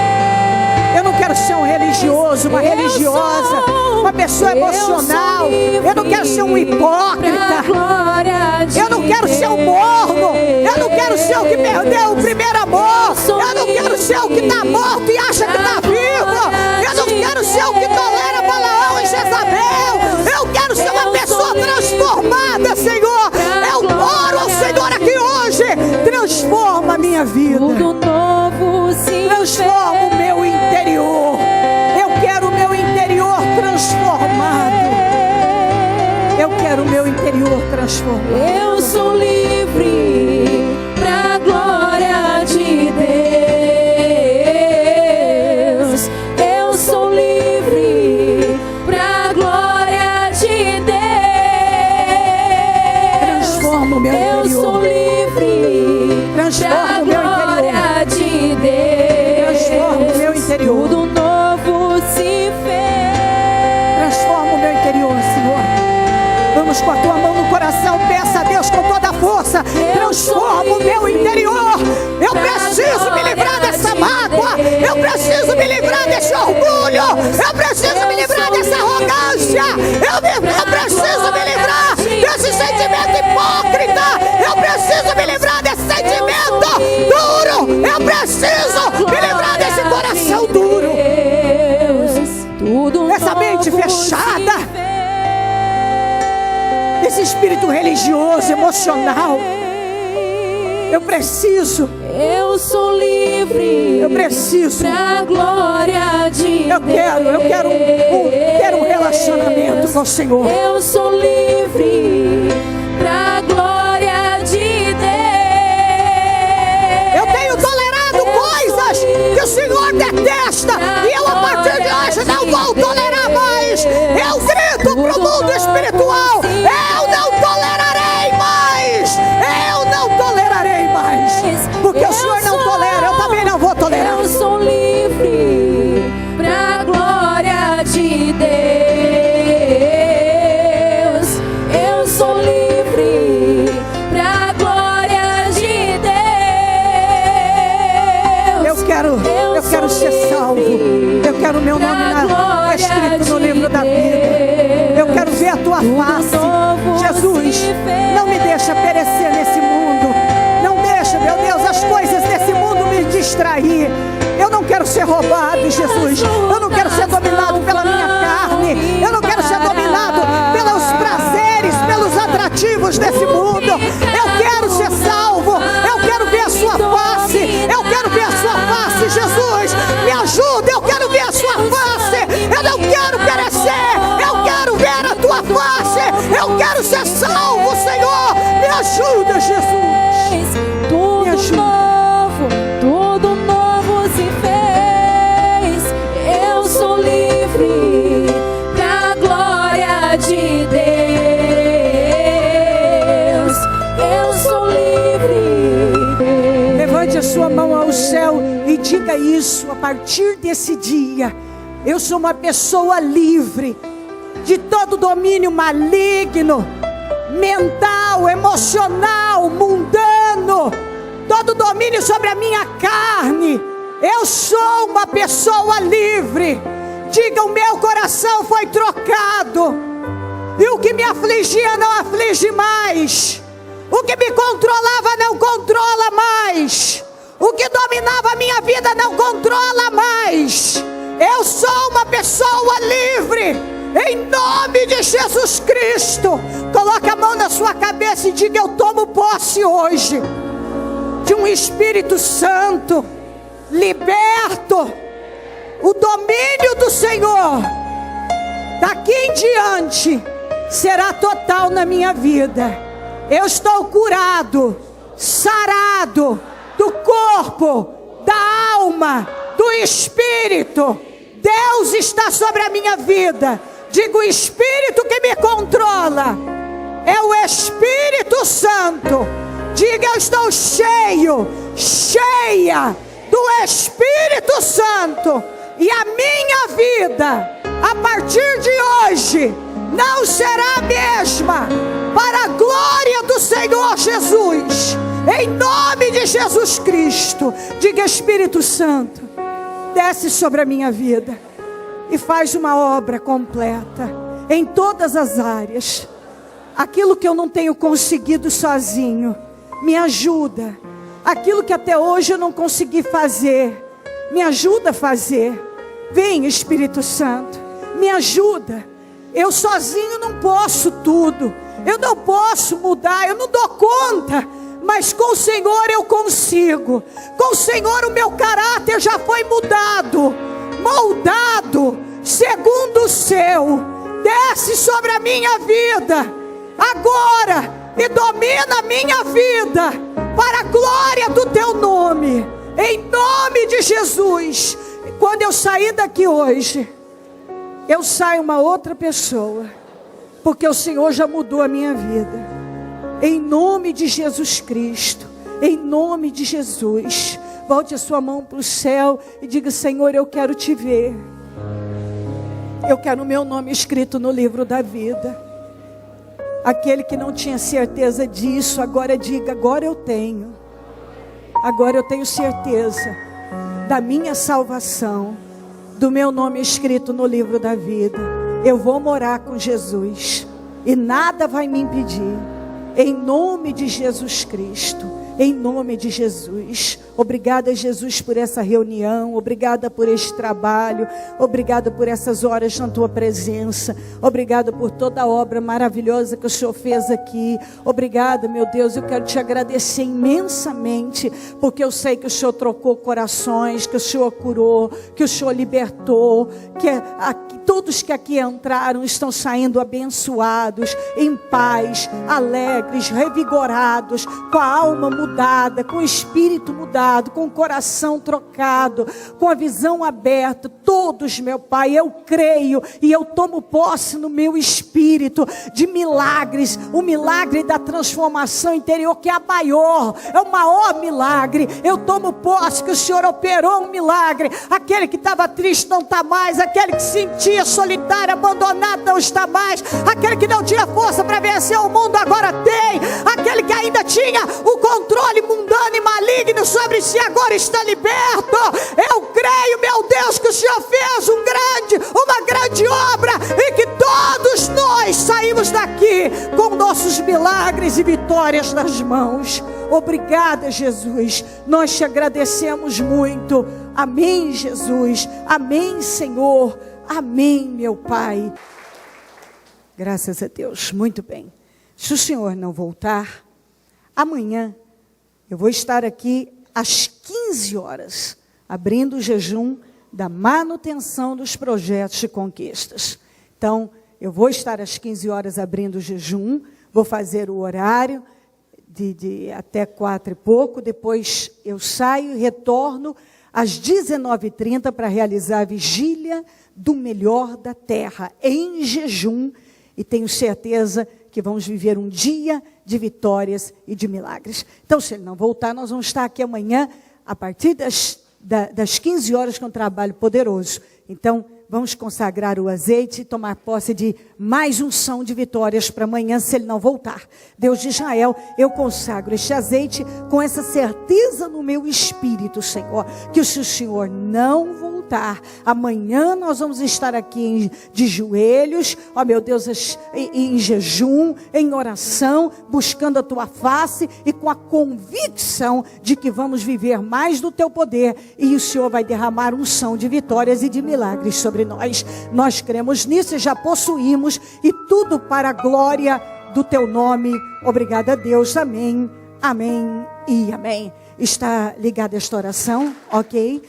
Eu não quero ser um religioso, uma religiosa, uma pessoa emocional. Eu não quero ser um hipócrita. Eu não quero ser um morno. Eu não quero ser o que perdeu o primeiro amor. Eu não quero ser o que está morto e acha que está vivo. Eu não quero ser o que tolera Balaão e Jezabel. Eu quero ser uma pessoa transformada, Senhor. Eu oro ao Senhor aqui hoje. Transforma a minha vida. Transforma o meu interior. Eu quero o meu interior transformado. Eu quero o meu interior transformado. Eu sou livre pra glória de Deus. Eu sou livre pra glória de Deus. Transforma o meu interior. Eu sou livre Transforma o meu pra glória de Deus. Transforma o meu interior. Tudo novo se fez. Transforma o meu interior, Senhor. Vamos com a tua mão no coração. Peça a Deus com toda a força. Transforma o meu interior. Eu preciso me livrar dessa mágoa. Eu preciso me livrar desse orgulho. Eu preciso me livrar dessa arrogância. Eu preciso me livrar desse sentimento hipócrita. Eu preciso me livrar desse sentimento duro. Eu preciso me livrar desse coração duro. Essa mente fechada. Esse espírito religioso, emocional. Eu preciso. Eu sou livre. Eu preciso. Pra glória de Eu quero um relacionamento com o Senhor. Eu sou livre pra glória de Deus. Eu tenho tolerado coisas que o Senhor detesta. E eu a partir de hoje não vou tolerar mais. Eu grito pro mundo espiritual. Eu não tolerarei mais. Eu não tolerarei mais. Porque o Senhor não tolera, eu também não vou tolerar. Eu sou livre pra glória de Deus. Eu sou livre pra glória de Deus. Eu quero ser salvo. Eu quero o meu nome escrito no livro da vida. Eu quero ver a tua face. Jesus, não me deixa perecer nesse mundo. Não deixa, meu Deus, as coisas desse mundo me distrair. Eu não quero ser roubado, Jesus. Eu não quero ser dominado pela minha carne. Eu não quero ser dominado pelos prazeres, pelos atrativos desse mundo. Eu quero ser salvo. Eu quero ver a sua face. Eu quero ver a sua face, Jesus. Me ajuda, eu quero ver a sua face. Eu não quero perecer. Eu quero ver a tua face. Eu quero ser salvo, Senhor. Me ajuda, Jesus. Tudo novo se fez. Eu sou livre pra glória de Deus. Eu sou livre. Levante a sua mão ao céu e diga isso a partir desse dia. Eu sou uma pessoa livre de todo domínio maligno, mental, emocional, mundano, todo domínio sobre a minha carne. Eu sou uma pessoa livre. Diga: o meu coração foi trocado, e o que me afligia não aflige mais. O que me controlava não controla mais. O que dominava a minha vida não controla mais. Eu sou uma pessoa livre, em nome de Jesus Cristo. Coloque a mão na sua cabeça e diga: eu tomo posse hoje de um Espírito Santo liberto. O domínio do Senhor daqui em diante será total na minha vida. Eu estou curado, sarado do corpo, da alma, do espírito. Deus está sobre a minha vida. Digo: o espírito que me controla é o Espírito Santo. Diga: eu estou cheio, cheia do Espírito Santo. E a minha vida, a partir de hoje, não será a mesma, para a glória do Senhor Jesus, em nome de Jesus Cristo. Diga: Espírito Santo, desce sobre a minha vida e faz uma obra completa. em todas as áreas. Aquilo que eu não tenho conseguido sozinho, me ajuda. Aquilo que até hoje eu não consegui fazer, me ajuda a fazer. Vem, Espírito Santo, me ajuda. Eu sozinho não posso tudo, eu não posso mudar, eu não dou conta. Mas com o Senhor eu consigo. Com o Senhor o meu caráter já foi mudado, moldado segundo o seu. Desce sobre a minha vida agora e domina a minha vida para a glória do teu nome, em nome de Jesus. Quando eu sair daqui hoje, eu saio uma outra pessoa, porque o Senhor já mudou a minha vida. Em nome de Jesus Cristo, em nome de Jesus. Volte a sua mão para o céu e diga: Senhor, eu quero te ver. Eu quero o meu nome escrito no livro da vida. Aquele que não tinha certeza disso, agora diga: agora eu tenho. Agora eu tenho certeza da minha salvação, do meu nome escrito no livro da vida. Eu vou morar com Jesus e nada vai me impedir. Em nome de Jesus Cristo, em nome de Jesus. Obrigada, Jesus, por essa reunião. Obrigada por este trabalho. Obrigada por essas horas na tua presença. Obrigada por toda a obra maravilhosa que o Senhor fez aqui. Obrigada, meu Deus. Eu quero te agradecer imensamente, porque eu sei que o Senhor trocou corações, que o Senhor curou, que o Senhor libertou, que todos que aqui entraram estão saindo abençoados, em paz, alegres, revigorados, com a alma mudada, com o espírito mudado, com o coração trocado, com a visão aberta. Todos, meu Pai, eu creio e eu tomo posse no meu espírito de milagres, o milagre da transformação interior, que é a maior, é o maior milagre. Eu tomo posse que o Senhor operou um milagre. Aquele que estava triste não está mais, aquele que sentia solitário, abandonado, não está mais, aquele que não tinha força para vencer o mundo agora tem, aquele que ainda tinha o controle mundano e maligno sobre si agora está liberto. Eu creio, meu Deus, que o Senhor fez uma grande obra e que todos nós saímos daqui com nossos milagres e vitórias nas mãos. Obrigada, Jesus, nós te agradecemos muito. Amém, Jesus, amém, Senhor, amém, meu Pai. Graças a Deus. Muito bem. Se o Senhor não voltar, amanhã eu vou estar aqui às 15 horas, abrindo o jejum da manutenção dos projetos de conquistas. Então, eu vou estar às 15 horas abrindo o jejum, vou fazer o horário de até 4 e pouco, depois eu saio e retorno às 19h30 para realizar a vigília do melhor da terra, em jejum, e tenho certeza que vamos viver um dia de vitórias e de milagres. Então, se ele não voltar, nós vamos estar aqui amanhã, a partir das 15 horas, com um trabalho poderoso. Então, vamos consagrar o azeite e tomar posse de mais unção de vitórias para amanhã, se ele não voltar. Deus de Israel, eu consagro este azeite com essa certeza no meu espírito, Senhor, que se o Senhor não voltar, amanhã nós vamos estar aqui de joelhos, ó meu Deus, em jejum, em oração, buscando a tua face e com a convicção de que vamos viver mais do teu poder e o Senhor vai derramar unção de vitórias e de milagres sobre nós. Nós cremos nisso e já possuímos, e tudo para a glória do teu nome. Obrigada, Deus. Amém, amém e amém. Está ligada esta oração, ok?